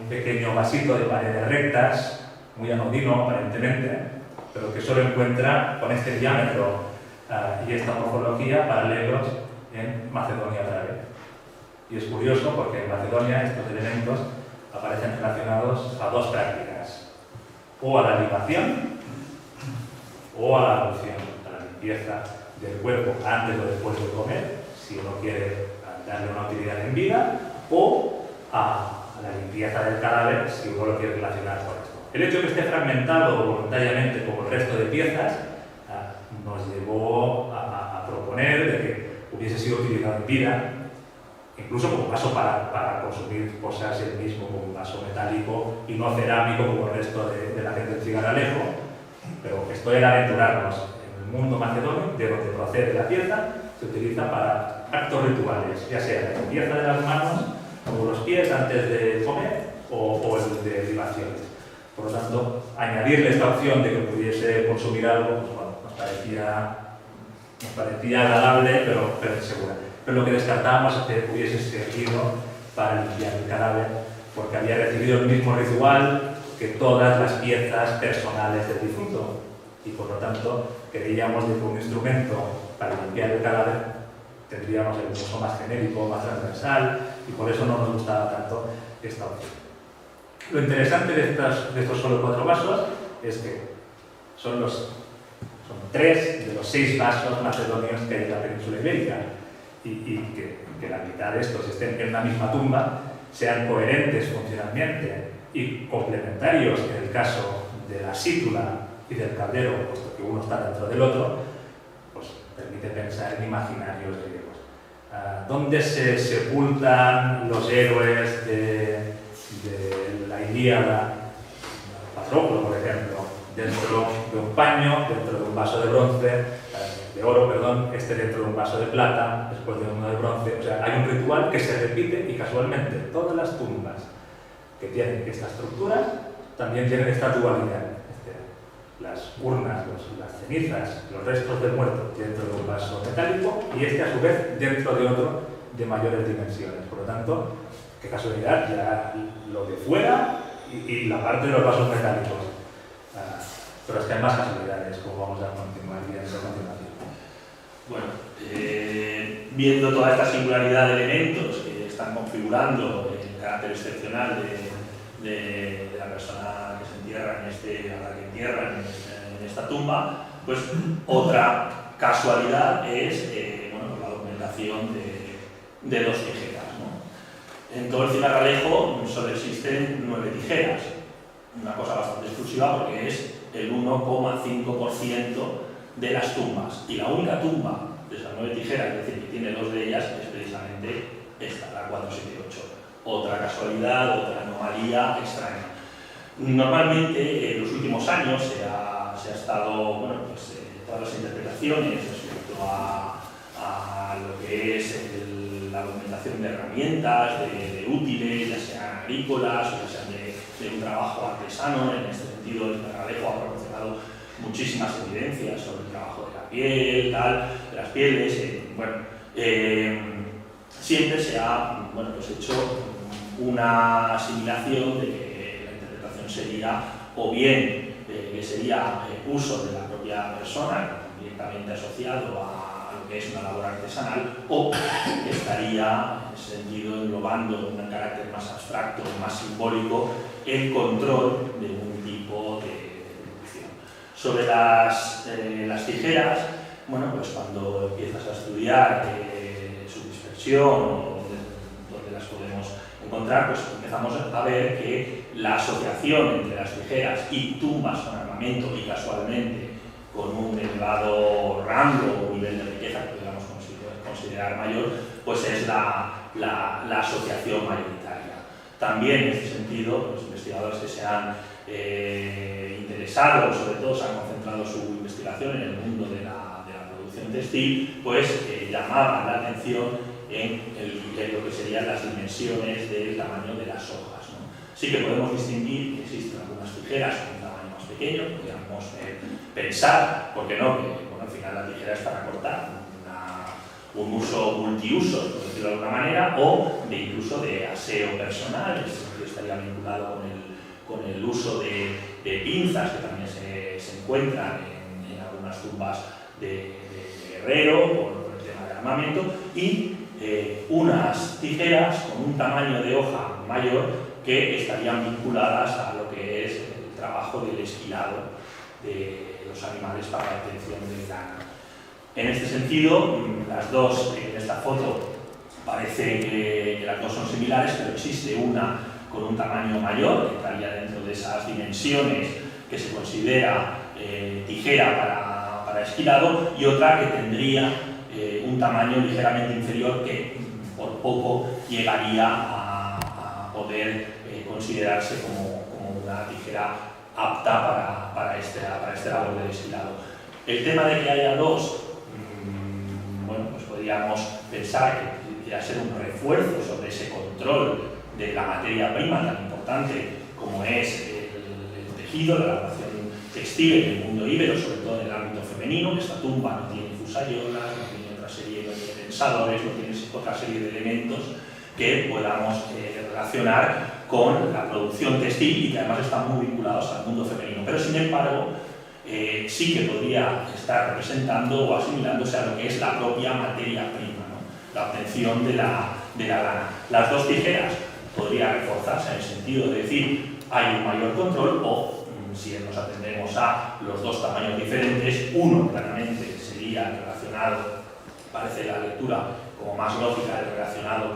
pequeño vasito de paredes rectas, muy anodino aparentemente, pero que solo encuentra con este diámetro y esta morfología paralelos en Macedonia árabe. Y es curioso porque en Macedonia estos elementos aparecen relacionados a dos prácticas, o a la libación o a la ablución, a la limpieza del cuerpo antes o después de comer, si uno quiere darle una utilidad en vida, o a la limpieza del cadáver, si uno lo quiere relacionar con esto. El hecho de que esté fragmentado voluntariamente como el resto de piezas nos llevó a proponer de que hubiese sido utilizado en vida, incluso como vaso para consumir cosas él mismo, como un vaso metálico y no cerámico como el resto de la gente del cigarralejo, pero esto era aventurarnos en el mundo macedonio, de donde procede la pieza, se utiliza para actos rituales, ya sea la limpieza de las manos o los pies antes de comer o el de libaciones. Por lo tanto, añadirle esta opción de que pudiese consumir algo, pues bueno, nos parecía agradable, pero insegura. Pero lo que descartábamos es que hubiese servido para limpiar el cadáver, porque había recibido el mismo ritual que todas las piezas personales del difunto, y por lo tanto creíamos de que un instrumento para limpiar el cadáver tendríamos el uso más genérico, más transversal, y por eso no nos gustaba tanto esta opción. Lo interesante de estos solo 4 vasos es que son 3 de los 6 vasos macedonios que hay en la península ibérica, y que la mitad de estos estén en una misma tumba, sean coherentes funcionalmente y complementarios en el caso de la sítula y del caldero, puesto que uno está dentro del otro, pues permite pensar en imaginarios griegos. ¿Dónde se sepultan los héroes de la Ilíada? Patroclo, por ejemplo, dentro de un paño, dentro de un vaso de oro, este dentro de un vaso de plata, después de uno de bronce. O sea, hay un ritual que se repite, y casualmente todas las tumbas que tienen esta estructura también tienen esta dualidad. Las urnas, las cenizas, los restos del muerto dentro de un vaso metálico, y a su vez dentro de otro de mayores dimensiones. Por lo tanto, qué casualidad, ya lo de fuera y la parte de los vasos metálicos. Pero es que hay más casualidades, como vamos a continuar viendo a continuación. Bueno, viendo toda esta singularidad de elementos que están configurando el carácter excepcional de la persona que se entierra a la que entierran en esta tumba, pues otra casualidad es la documentación de 2 tijeras, ¿no? En todo el cigarralejo solo existen 9 tijeras, una cosa bastante exclusiva porque es el 1,5% de las tumbas, y la única tumba de esas 9 tijeras, es decir, que tiene 2 de ellas, es precisamente esta, la 478. Otra casualidad, otra anomalía extraña. Normalmente en los últimos años se ha estado, todas las interpretaciones respecto a lo que es la documentación de herramientas, de útiles, ya sean agrícolas o ya sean de un trabajo artesano. En este sentido, el cigarralejo ha proporcionado muchísimas evidencias sobre el trabajo de la piel, de las pieles. Siempre se ha hecho una asimilación de que la interpretación sería o bien que sería uso de la propia persona, directamente asociado a lo que es una labor artesanal, o estaría, en ese sentido, englobando en un carácter más abstracto, más simbólico, el control de un tipo de producción. Sobre las tijeras, bueno, pues cuando empiezas a estudiar su dispersión, donde las podemos encontrar, pues empezamos a ver que la asociación entre las tijeras y tumbas con armamento, y casualmente con un elevado rango o nivel de riqueza que podríamos considerar mayor, pues es la asociación mayoritaria. También en este sentido, los investigadores que se han interesado, sobre todo se han concentrado su investigación en el mundo de la producción textil, pues llamaban la atención en lo que serían las dimensiones del tamaño de las hojas, ¿no? Sí que podemos distinguir que existen algunas tijeras con un tamaño más pequeño, podríamos pensar, ¿por qué no?, que bueno, al final la tijera es para cortar, un uso multiuso, por decirlo de alguna manera, o de incluso de aseo personal, esto estaría vinculado con el uso de pinzas que también se encuentran en algunas tumbas de guerrero por el tema del armamento, y unas tijeras con un tamaño de hoja mayor que estarían vinculadas a lo que es el trabajo del esquilado de los animales para la obtención de lana. En este sentido, las dos, en esta foto parece que las dos son similares, pero existe una con un tamaño mayor, que estaría dentro de esas dimensiones que se considera tijera para esquilado, y otra que tendría un tamaño ligeramente inferior que por poco llegaría a poder considerarse como una tijera apta para este labor del esquilado. El tema de que haya dos, bueno, pues podríamos pensar que podría ser un refuerzo sobre ese control de la materia prima tan importante como es el tejido, la elaboración textil en el mundo íbero, sobre todo en el ámbito femenino. Esta tumba no tiene fusayolas, no tiene otra serie de pensadores, no tiene otra serie de elementos que podamos relacionar con la producción textil y que además están muy vinculados al mundo femenino. Pero sin embargo, sí que podría estar representando o asimilándose a lo que es la propia materia prima, ¿no?, la obtención de la lana. Las dos tijeras podría reforzarse en el sentido de decir hay un mayor control, o si nos atendemos a los dos tamaños diferentes, uno claramente sería relacionado, parece la lectura como más lógica, relacionado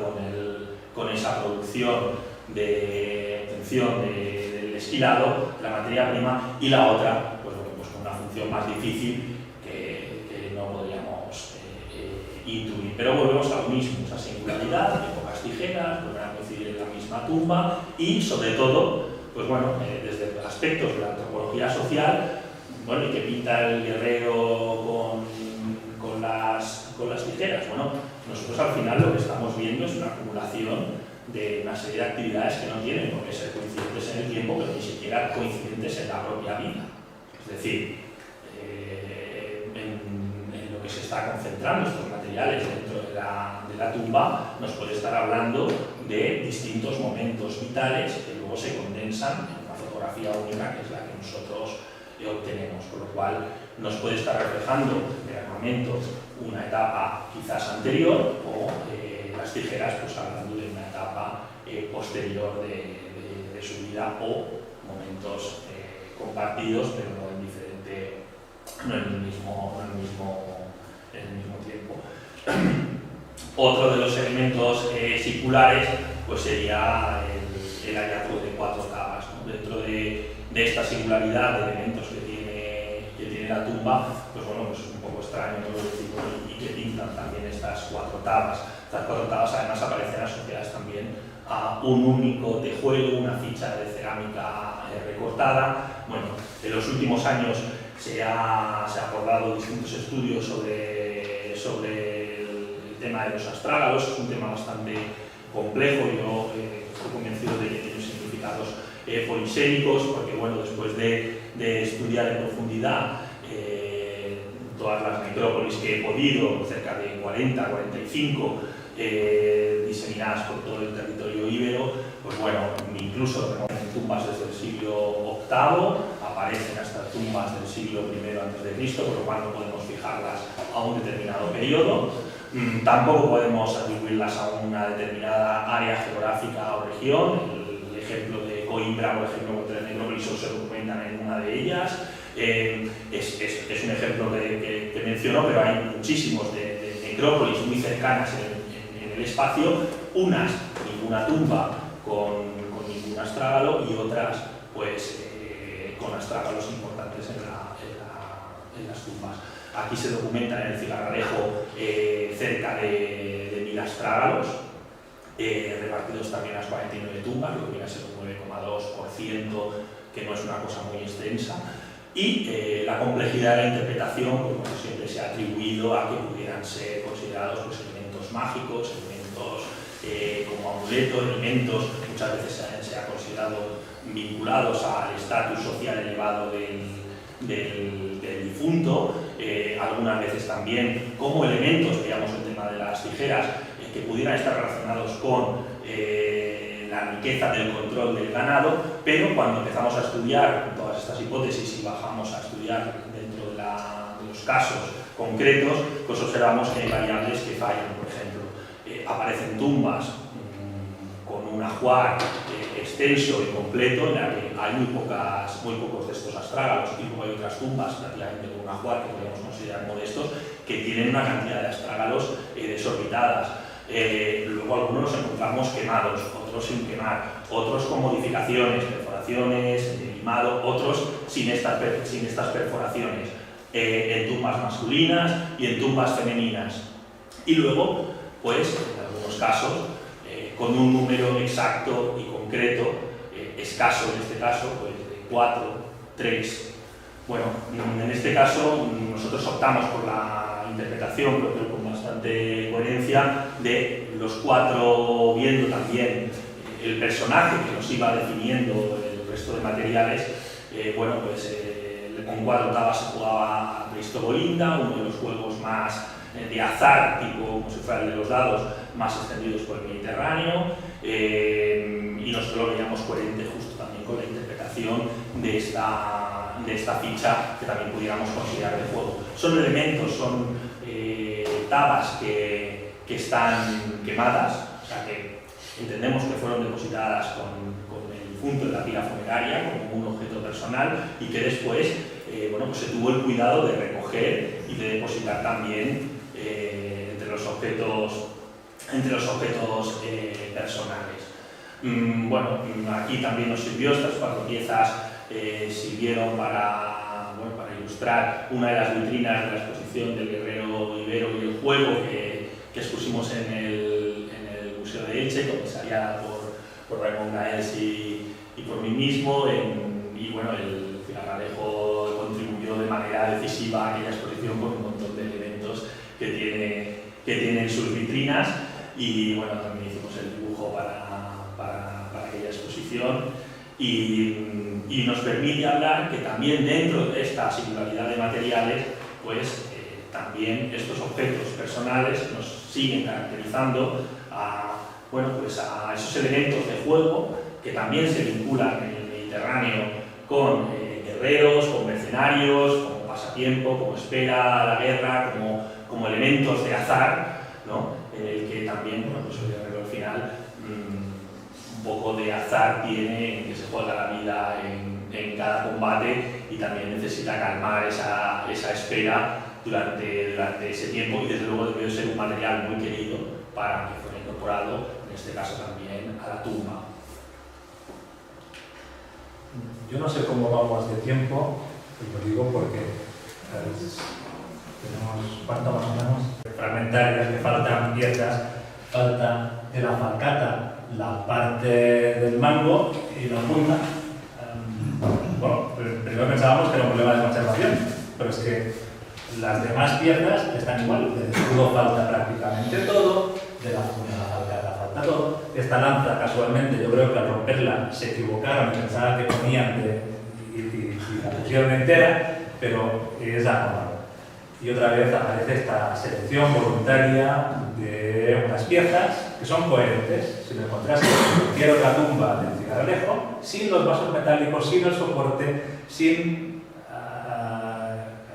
con esa producción de obtención del esquilado, la materia prima, y la otra pues con una función más difícil que no podríamos intuir. Pero volvemos a lo mismo, esa singularidad de pocas tijeras, volver a coincidir en la misma tumba y, sobre todo, pues bueno, desde aspectos de la antropología social, bueno, ¿y qué pinta el guerrero con las tijeras? Bueno, nosotros al final lo que estamos viendo es una acumulación de una serie de actividades que no tienen por qué ser coincidentes en el tiempo, pero ni siquiera coincidentes en la propia vida. Es decir, en lo que se está concentrando estos materiales dentro de la tumba, nos puede estar hablando de distintos momentos vitales que luego se condensan en una fotografía única, que es la que nosotros obtenemos, por lo cual nos puede estar reflejando el armamento una etapa quizás anterior, o las tijeras pues hablando de una etapa posterior de su vida, o momentos compartidos pero no en diferente, no en el mismo tiempo. Otro de los elementos siculares pues sería el hallazgo de 4 tabas, ¿no? Dentro de esta singularidad de elementos que tiene la tumba, pues bueno, pues es un poco extraño todo el tipo y que pintan también estas 4 tabas. Estas 4 tabas además aparecen asociadas también a un único tejuelo, una ficha de cerámica recortada. Bueno, en los últimos años se ha abordado distintos estudios sobre el tema de los astrágalos. Es un tema bastante complejo. Yo estoy convencido de que tiene significados polisémicos, porque bueno, después de estudiar en profundidad todas las necrópolis que he podido, cerca de 40, 45, diseminadas por todo el territorio íbero, pues bueno, incluso tumbas desde el siglo VIII, aparecen hasta tumbas del siglo I a.C., por lo cual no podemos fijarlas a un determinado periodo. Tampoco podemos atribuirlas a una determinada área geográfica o región. El ejemplo de Coimbra, por ejemplo, con tres necrópolis se documentan en una de ellas. Es un ejemplo que menciono, pero hay muchísimos de necrópolis muy cercanas en el espacio, unas ninguna tumba con ningún astrágalo y otras pues con astrágalos importantes en las tumbas. Aquí se documenta en el Cigarralejo cerca de 1000 astrágalos, repartidos también a las 49 tumbas, lo que viene a ser un 9,2%, que no es una cosa muy extensa. Y la complejidad de la interpretación, pues, bueno, siempre se ha atribuido a que pudieran ser considerados pues, elementos mágicos, elementos como amuletos, elementos muchas veces se ha considerado vinculados al estatus social elevado del difunto, algunas veces también como elementos, veíamos el tema de las tijeras, que pudieran estar relacionados con la riqueza del control del ganado, pero cuando empezamos a estudiar todas estas hipótesis y bajamos a estudiar dentro de los casos concretos, pues observamos que hay variables que fallan. Por ejemplo, aparecen tumbas con un ajuar extenso y completo, en la que hay muy pocos de estos astrágalos, y luego hay otras tumbas prácticamente con un ajuar que podemos considerar modestos, que tienen una cantidad de astrágalos desorbitadas. Luego algunos los encontramos quemados, otros sin quemar, otros con modificaciones, perforaciones, limado, otros sin estas perforaciones, en tumbas masculinas y en tumbas femeninas. Y luego, pues, en algunos casos, con un número exacto y concreto, escaso en este caso, pues de 4, 3. Bueno, en este caso nosotros optamos por la interpretación, creo que con bastante coherencia, de los 4, viendo también el personaje que nos iba definiendo el resto de materiales. Bueno, pues con 4 tabas se jugaba a Cristo Bolinda, uno de los juegos más de azar, tipo como si fuera el de los dados, más extendidos por el Mediterráneo, y nosotros lo veíamos coherente justo también con la interpretación de esta ficha que también pudiéramos considerar de juego. Son elementos, son tabas que están quemadas, o sea que entendemos que fueron depositadas con el difunto en la pila funeraria como un objeto personal, y que después bueno, pues se tuvo el cuidado de recoger y de depositar también entre los objetos personales. Bueno, aquí también nos sirvió, estas 4 piezas sirvieron para ilustrar una de las vitrinas de la exposición del guerrero ibero y el juego que expusimos en el Museo de Elche, comisariada por Raimon Gaels y por mí mismo, y bueno, el Cigarralejo contribuyó de manera decisiva a aquella exposición con un montón de elementos que tiene en sus vitrinas, y bueno, también hicimos el dibujo para aquella exposición, y nos permite hablar que también dentro de esta singularidad de materiales, pues también estos objetos personales nos siguen caracterizando pues a esos elementos de juego que también se vinculan en el Mediterráneo con guerreros, con mercenarios, como pasatiempo, como espera a la guerra, como elementos de azar, ¿no? En el que también, bueno, pues el guerrero al final un poco de azar tiene en que se juega la vida en cada combate, y también necesita calmar esa espera durante ese tiempo, y desde luego debe de ser un material muy querido para que fuera incorporado, en este caso también, a la tumba. Yo no sé cómo vamos de tiempo, lo digo porque tenemos, ¿cuánto más o menos? Fragmentarias, que faltan piezas, falta de la falcata la parte del mango y la punta. Bueno, primero pensábamos que era un problema de conservación, pero es que las demás piezas están igual. Del escudo falta prácticamente todo, de la falcata falta todo. Esta lanza, casualmente, yo creo que al romperla se equivocaron, pensaban que ponían y la pusieron entera, pero es anormal. Y otra vez aparece esta selección voluntaria de unas piezas que son coherentes, si lo encontrase en cualquier otra tumba del cigarralejo, sin los vasos metálicos, sin el soporte, sin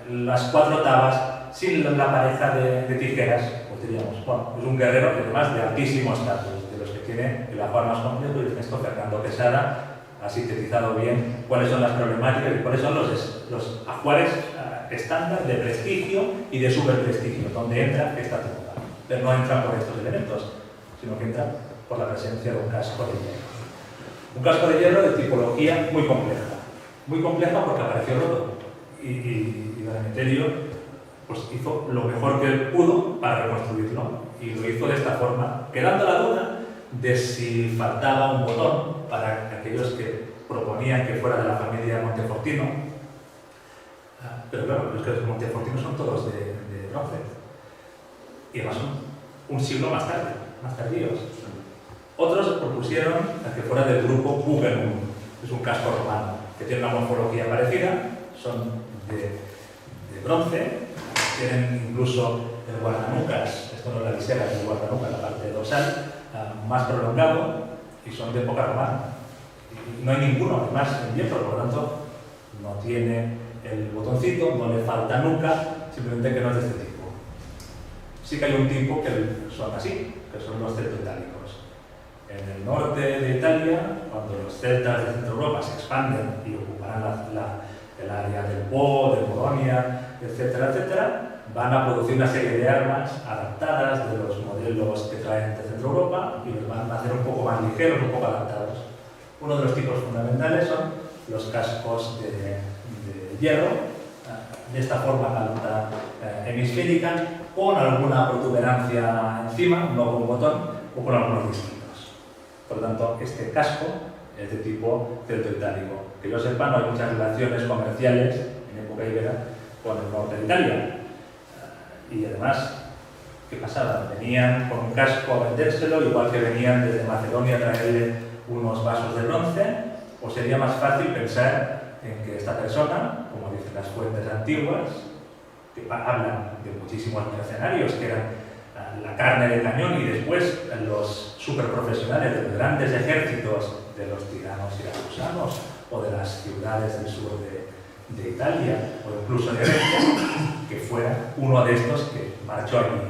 las 4 tabas, sin la pareja de tijeras, pues diríamos, bueno, es un guerrero que además de altísimo estatus, de los que tiene el ajuar más completo, y esto Fernando Quesada ha sintetizado bien cuáles son las problemáticas y cuáles son los ajuares estándar de prestigio y de superprestigio, donde entra esta tumba. Pero no entra por estos elementos, sino que entra por la presencia de un casco de hierro. Un casco de hierro de tipología muy compleja porque apareció roto. Y Don Emeterio pues, hizo lo mejor que pudo para reconstruirlo, y lo hizo de esta forma, quedando la duda de si faltaba un botón para aquellos que proponían que fuera de la familia Montefortino. Pero claro, los que los Montefortinos son todos de bronce, y además son un siglo más tarde, más tardíos. Otros propusieron que fuera del grupo Guggenheim, que es un casco romano, que tiene una morfología parecida, son de bronce, tienen incluso el guardanucas, esto no es la visera, es el guardanucas, la parte dorsal, más prolongado, y son de época romana. Y no hay ninguno, además, en hierro, por lo tanto, no tiene el botoncito, no le falta nunca, simplemente que no es de este tipo. Sí que hay un tipo que son así, que son los celtoitálicos. En el norte de Italia, cuando los celtas de Centro Europa se expanden y ocuparán el área del Po, de Polonia, etcétera, etcétera, van a producir una serie de armas adaptadas de los modelos que traen de Centro Europa y los van a hacer un poco más ligeros, un poco adaptados. Uno de los tipos fundamentales son los cascos de hierro, de esta forma alta hemisférica, con alguna protuberancia encima, no con un botón, o con algunos distintos. Por lo tanto, este casco es de tipo celtoitálico. Que yo sepa, no hay muchas relaciones comerciales en época ibera con el norte de Italia. Y además, ¿qué pasaba? Venían con un casco a vendérselo, igual que venían desde Macedonia a traerle unos vasos de bronce, o sería más fácil pensar en que esta persona, como dicen las fuentes antiguas, que hablan de muchísimos mercenarios que eran la carne de cañón, y después los superprofesionales de los grandes ejércitos de los tiranos siracusanos o de las ciudades del sur de Italia o incluso de Grecia, que fuera uno de estos que marchó allí.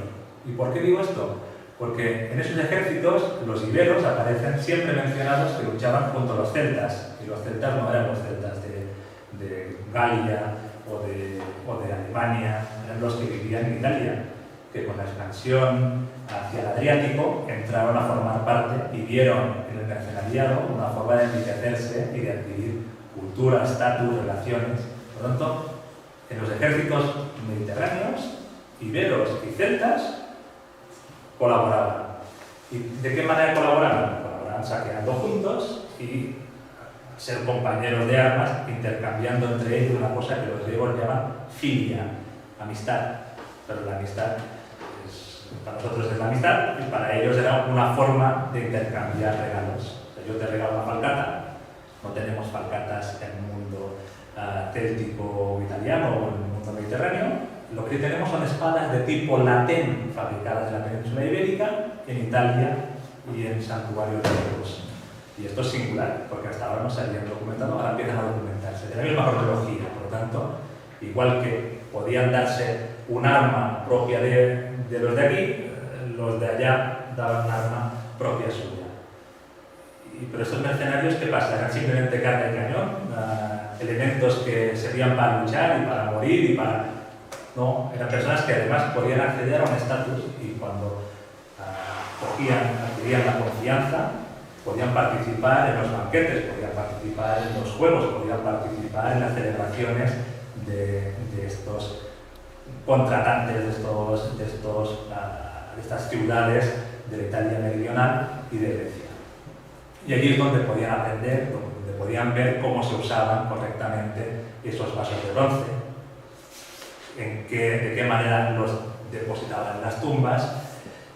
¿Y por qué digo esto? Porque en esos ejércitos los iberos aparecen siempre mencionados que luchaban junto a los celtas, y los celtas no eran los celtas de Galia o de Alemania, eran los que vivían en Italia, que con la expansión hacia el Adriático entraron a formar parte y vieron en el mercenariado una forma de enriquecerse y de adquirir cultura, estatus, relaciones. Por lo tanto, en los ejércitos mediterráneos, iberos y celtas colaboraban. ¿Y de qué manera colaboraban? Colaboraban saqueando juntos y ser compañeros de armas, intercambiando entre ellos una cosa que los griegos llaman filia, amistad. Pero la amistad, para nosotros es la amistad, y para ellos era una forma de intercambiar regalos. O sea, yo te regalo una falcata, no tenemos falcatas en el mundo céltico o italiano o en el mundo mediterráneo. Lo que tenemos son espadas de tipo latén, fabricadas en la península ibérica, en Italia y en santuarios griegos. Y esto es singular, porque hasta ahora no se habían documentado, ahora empiezan a documentarse. De la misma cronología, por lo tanto, igual que podían darse un arma propia de los de aquí, los de allá daban un arma propia suya. Pero estos mercenarios, ¿qué pasa? ¿Eran simplemente carne de cañón? ¿Elementos que servían para luchar y para morir y para...? No, eran personas que además podían acceder a un estatus, y cuando adquirían la confianza, podían participar en los banquetes, podían participar en los juegos, podían participar en las celebraciones de estos contratantes, de estas ciudades de la Italia meridional y de Grecia. Y allí es donde podían aprender, donde podían ver cómo se usaban correctamente esos vasos de bronce, de qué manera los depositaban en las tumbas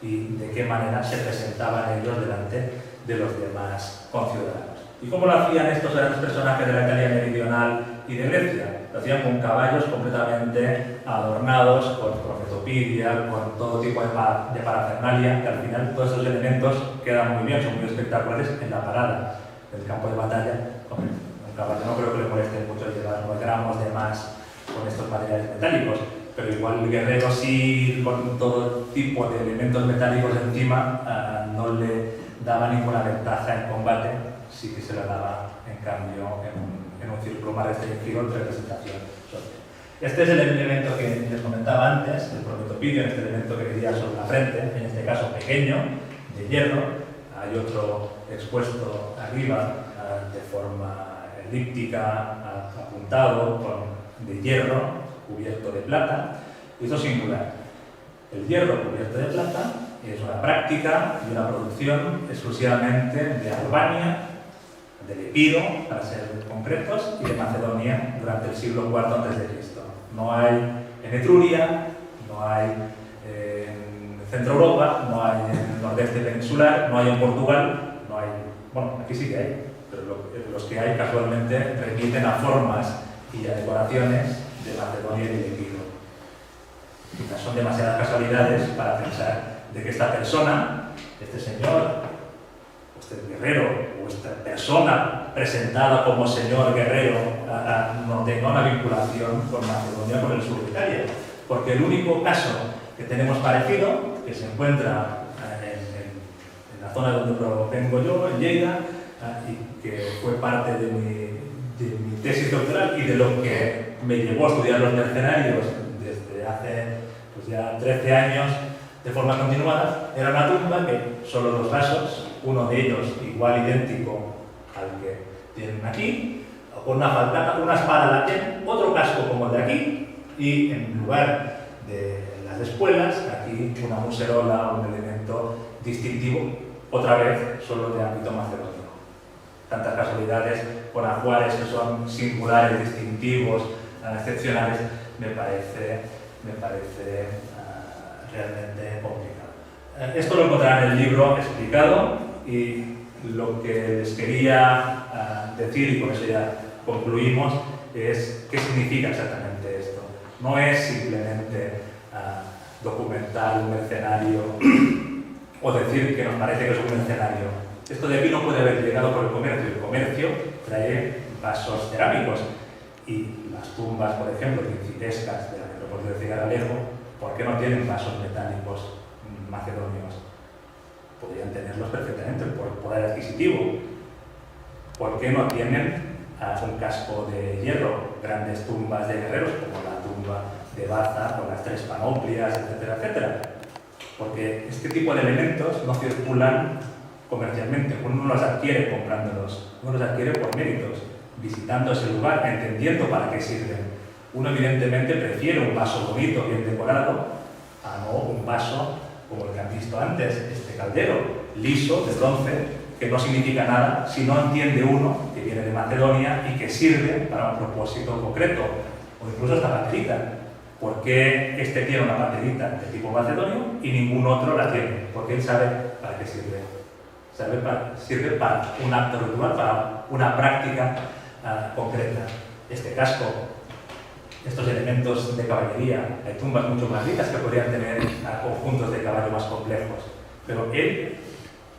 y de qué manera se presentaban ellos delante de los demás conciudadanos. ¿Y cómo lo hacían estos grandes personajes de la Italia meridional y de Grecia? Lo hacían con caballos completamente adornados con profetopías ortopidia, con todo tipo de parafernalia, que al final todos esos elementos quedan muy bien, son muy espectaculares en la parada del campo de batalla. Un caballo no creo que le moleste mucho llevar 9 gramos de más con estos materiales metálicos, pero igual el guerrero sí, con todo tipo de elementos metálicos encima, no le daba ninguna ventaja en combate, sí que se la daba en cambio en un círculo más restringido en representación social. Este es el elemento que les comentaba antes, el prometopidio, este elemento que veía sobre la frente, en este caso pequeño, de hierro. Hay otro expuesto arriba de forma elíptica, apuntado, de hierro cubierto de plata. Y esto es singular. El hierro cubierto de plata es una práctica y una producción exclusivamente de Albania, del Epiro, para ser concretos, y de Macedonia durante el siglo IV a.C. No hay en Etruria, no hay en Centro Europa, no hay en el nordeste peninsular, no hay en Portugal, no hay... Bueno, aquí sí que hay, pero los que hay casualmente remiten a formas y a decoraciones de Macedonia y del Epiro. Quizás son demasiadas casualidades para pensar de que esta persona, este señor, este guerrero, o esta persona presentada como señor guerrero, no tenga una vinculación con Macedonia, con el sur de Italia. Porque el único caso que tenemos parecido, que se encuentra en la zona donde provengo yo, en Lleida, y que fue parte de mi tesis doctoral y de lo que me llevó a estudiar los mercenarios desde hace pues ya 13 años de forma continuada, era una tumba que solo 2 vasos, uno de ellos igual idéntico al que tienen aquí, con una falcata, una espada latín, otro casco como el de aquí, y en lugar de las espuelas, aquí una muserola, un elemento distintivo, otra vez solo de ámbito macedonio. Tantas casualidades con ajuares que son singulares, distintivos, excepcionales, me parece realmente complicado. Esto lo encontrarán en el libro explicado, y lo que les quería decir, y con eso ya concluimos, es qué significa exactamente esto. No es simplemente documentar un mercenario o decir que nos parece que es un mercenario. Esto de aquí no puede haber llegado por el comercio. El comercio trae vasos cerámicos, y las tumbas, por ejemplo, principescas de la necrópolis de Cigalejo, ¿por qué no tienen vasos metálicos macedonios? Podrían tenerlos perfectamente por poder adquisitivo. ¿Por qué no tienen un casco de hierro? Grandes tumbas de guerreros, como la tumba de Baza, con las 3 panoplias, etcétera, etcétera. Porque este tipo de elementos no circulan comercialmente. Uno no los adquiere comprándolos, uno los adquiere por méritos, visitando ese lugar, entendiendo para qué sirven. Uno evidentemente prefiere un vaso bonito, bien decorado, a no un vaso como el que han visto antes, este caldero, liso, de bronce, que no significa nada si no entiende uno que viene de Macedonia y que sirve para un propósito concreto, o incluso esta baterita. ¿Por qué este tiene una baterita de tipo macedonio y ningún otro la tiene? Porque él sabe para qué sirve. Sirve para un acto ritual, para una práctica concreta. Este casco, estos elementos de caballería, hay tumbas mucho más ricas que podrían tener conjuntos de caballo más complejos, pero él,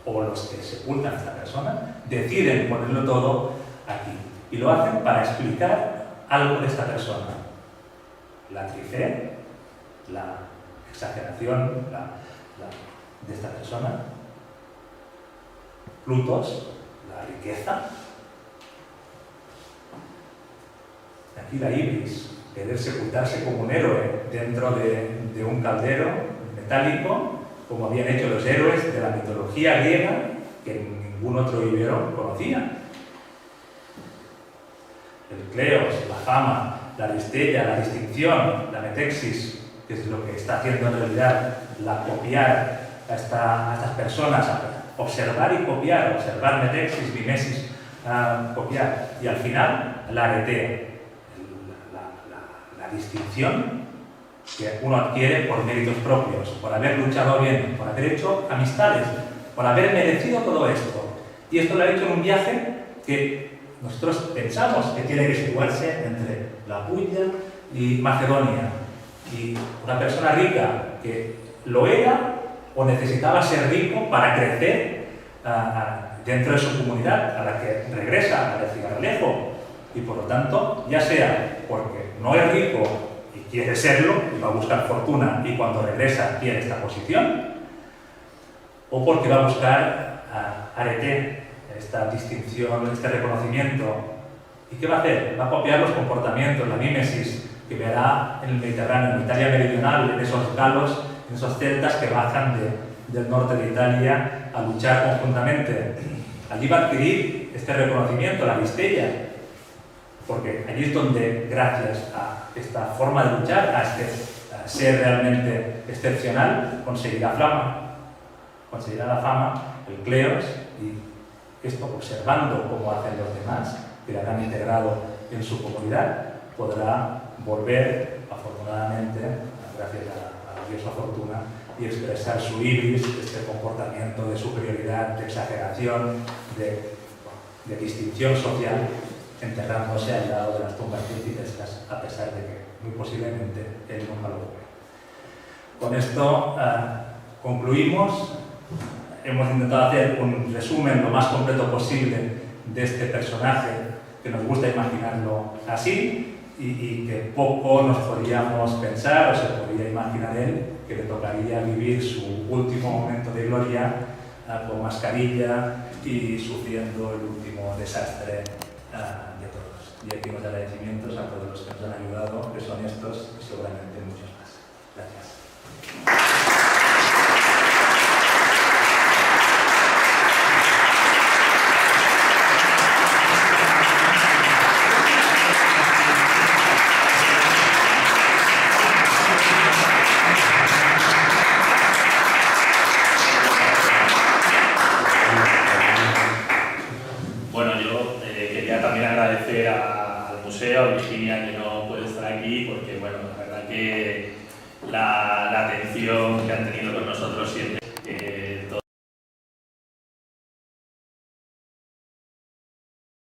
o los que sepultan a esta persona, deciden ponerlo todo aquí, y lo hacen para explicar algo de esta persona. La trifé, la exageración de esta persona, Plutos, la riqueza, aquí la ibris, querer sepultarse como un héroe dentro de un caldero metálico, como habían hecho los héroes de la mitología griega, que ningún otro ibero conocía. El Cleos, la fama, la Aristella, la distinción, la metexis, que es lo que está haciendo en realidad la copiar a estas personas, observar y copiar, observar metexis, mimesis, copiar, y al final la aretea, la distinción que uno adquiere por méritos propios, por haber luchado bien, por haber hecho amistades, por haber merecido todo esto. Y esto lo ha hecho en un viaje que nosotros pensamos que tiene que situarse entre la Puglia y Macedonia. Y una persona rica que lo era o necesitaba ser rico para crecer dentro de su comunidad a la que regresa, a la Cigarralejo. Y por lo tanto, ya sea porque no es rico y quiere serlo y va a buscar fortuna y cuando regresa quiere esta posición, o porque va a buscar arete, esta distinción, este reconocimiento. ¿Y qué va a hacer? Va a copiar los comportamientos, la mímesis que verá en el Mediterráneo, en Italia meridional, en esos galos, en esos celtas que bajan del norte de Italia a luchar conjuntamente. Allí va a adquirir este reconocimiento, la Vistella, porque allí es donde, gracias a esta forma de luchar, a ser realmente excepcional, conseguirá la fama, el cleos, y esto, observando cómo hacen los demás, que la han integrado en su comunidad, podrá volver, afortunadamente, gracias a la diosa fortuna, y expresar su ibris, este comportamiento de superioridad, de exageración, de distinción social, enterrándose al lado de las tumbas científicas, a pesar de que muy posiblemente él nunca lo ve. Con esto concluimos. Hemos intentado hacer un resumen lo más completo posible de este personaje, que nos gusta imaginarlo así, y que poco nos podíamos pensar o se podía imaginar él que le tocaría vivir su último momento de gloria con mascarilla y sufriendo el último desastre de todos. Y aquí unos agradecimientos a todos los que nos han ayudado, que son estos y seguramente muchos más. Gracias. Al museo, a Virginia, que no puede estar aquí, porque bueno, la verdad que la atención que han tenido con nosotros siempre